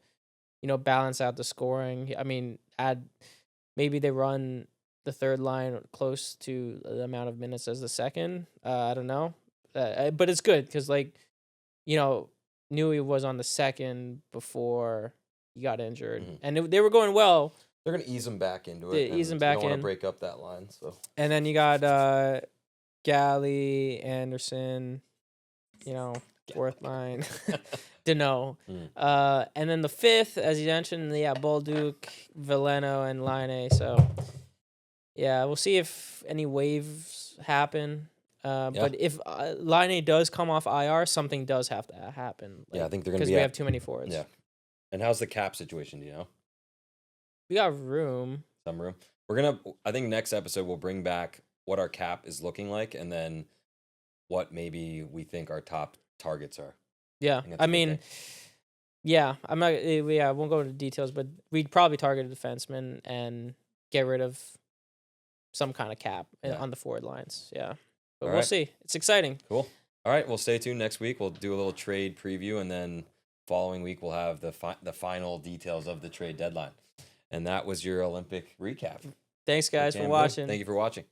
Speaker 2: balance out the scoring. I mean, maybe they run the third line close to the amount of minutes as the second. I don't know. But it's good because, Nui was on the second before he got injured.
Speaker 1: Mhm.
Speaker 2: And they were going well.
Speaker 1: They're going to ease him back into
Speaker 2: They
Speaker 1: it.
Speaker 2: ease him back
Speaker 1: don't want
Speaker 2: in.
Speaker 1: to break up that line. So.
Speaker 2: And then you got Galley, Anderson, fourth line, Deneau. And then the fifth, as you mentioned, Bolduc, Veleno, and Line. So, yeah, we'll see if any waves happen. But if Line does come off IR, something does have to happen.
Speaker 1: I think they're going to be.
Speaker 2: Because we have too many forwards.
Speaker 1: Yeah. And how's the cap situation? Do you know?
Speaker 2: We got room.
Speaker 1: Some room. I think next episode we'll bring back what our cap is looking like, and then what maybe we think our top targets are.
Speaker 2: Yeah, I mean, yeah, I'm not. Yeah, I won't go into details, but we'd probably target a defenseman and get rid of some kind of cap on the forward lines. Yeah, but we'll see. It's exciting.
Speaker 1: Cool. All right, well, stay tuned next week. We'll do a little trade preview, and then following week we'll have the final details of the trade deadline. And that was your Olympic recap.
Speaker 2: Thanks, guys, for watching.
Speaker 1: Thank you for watching.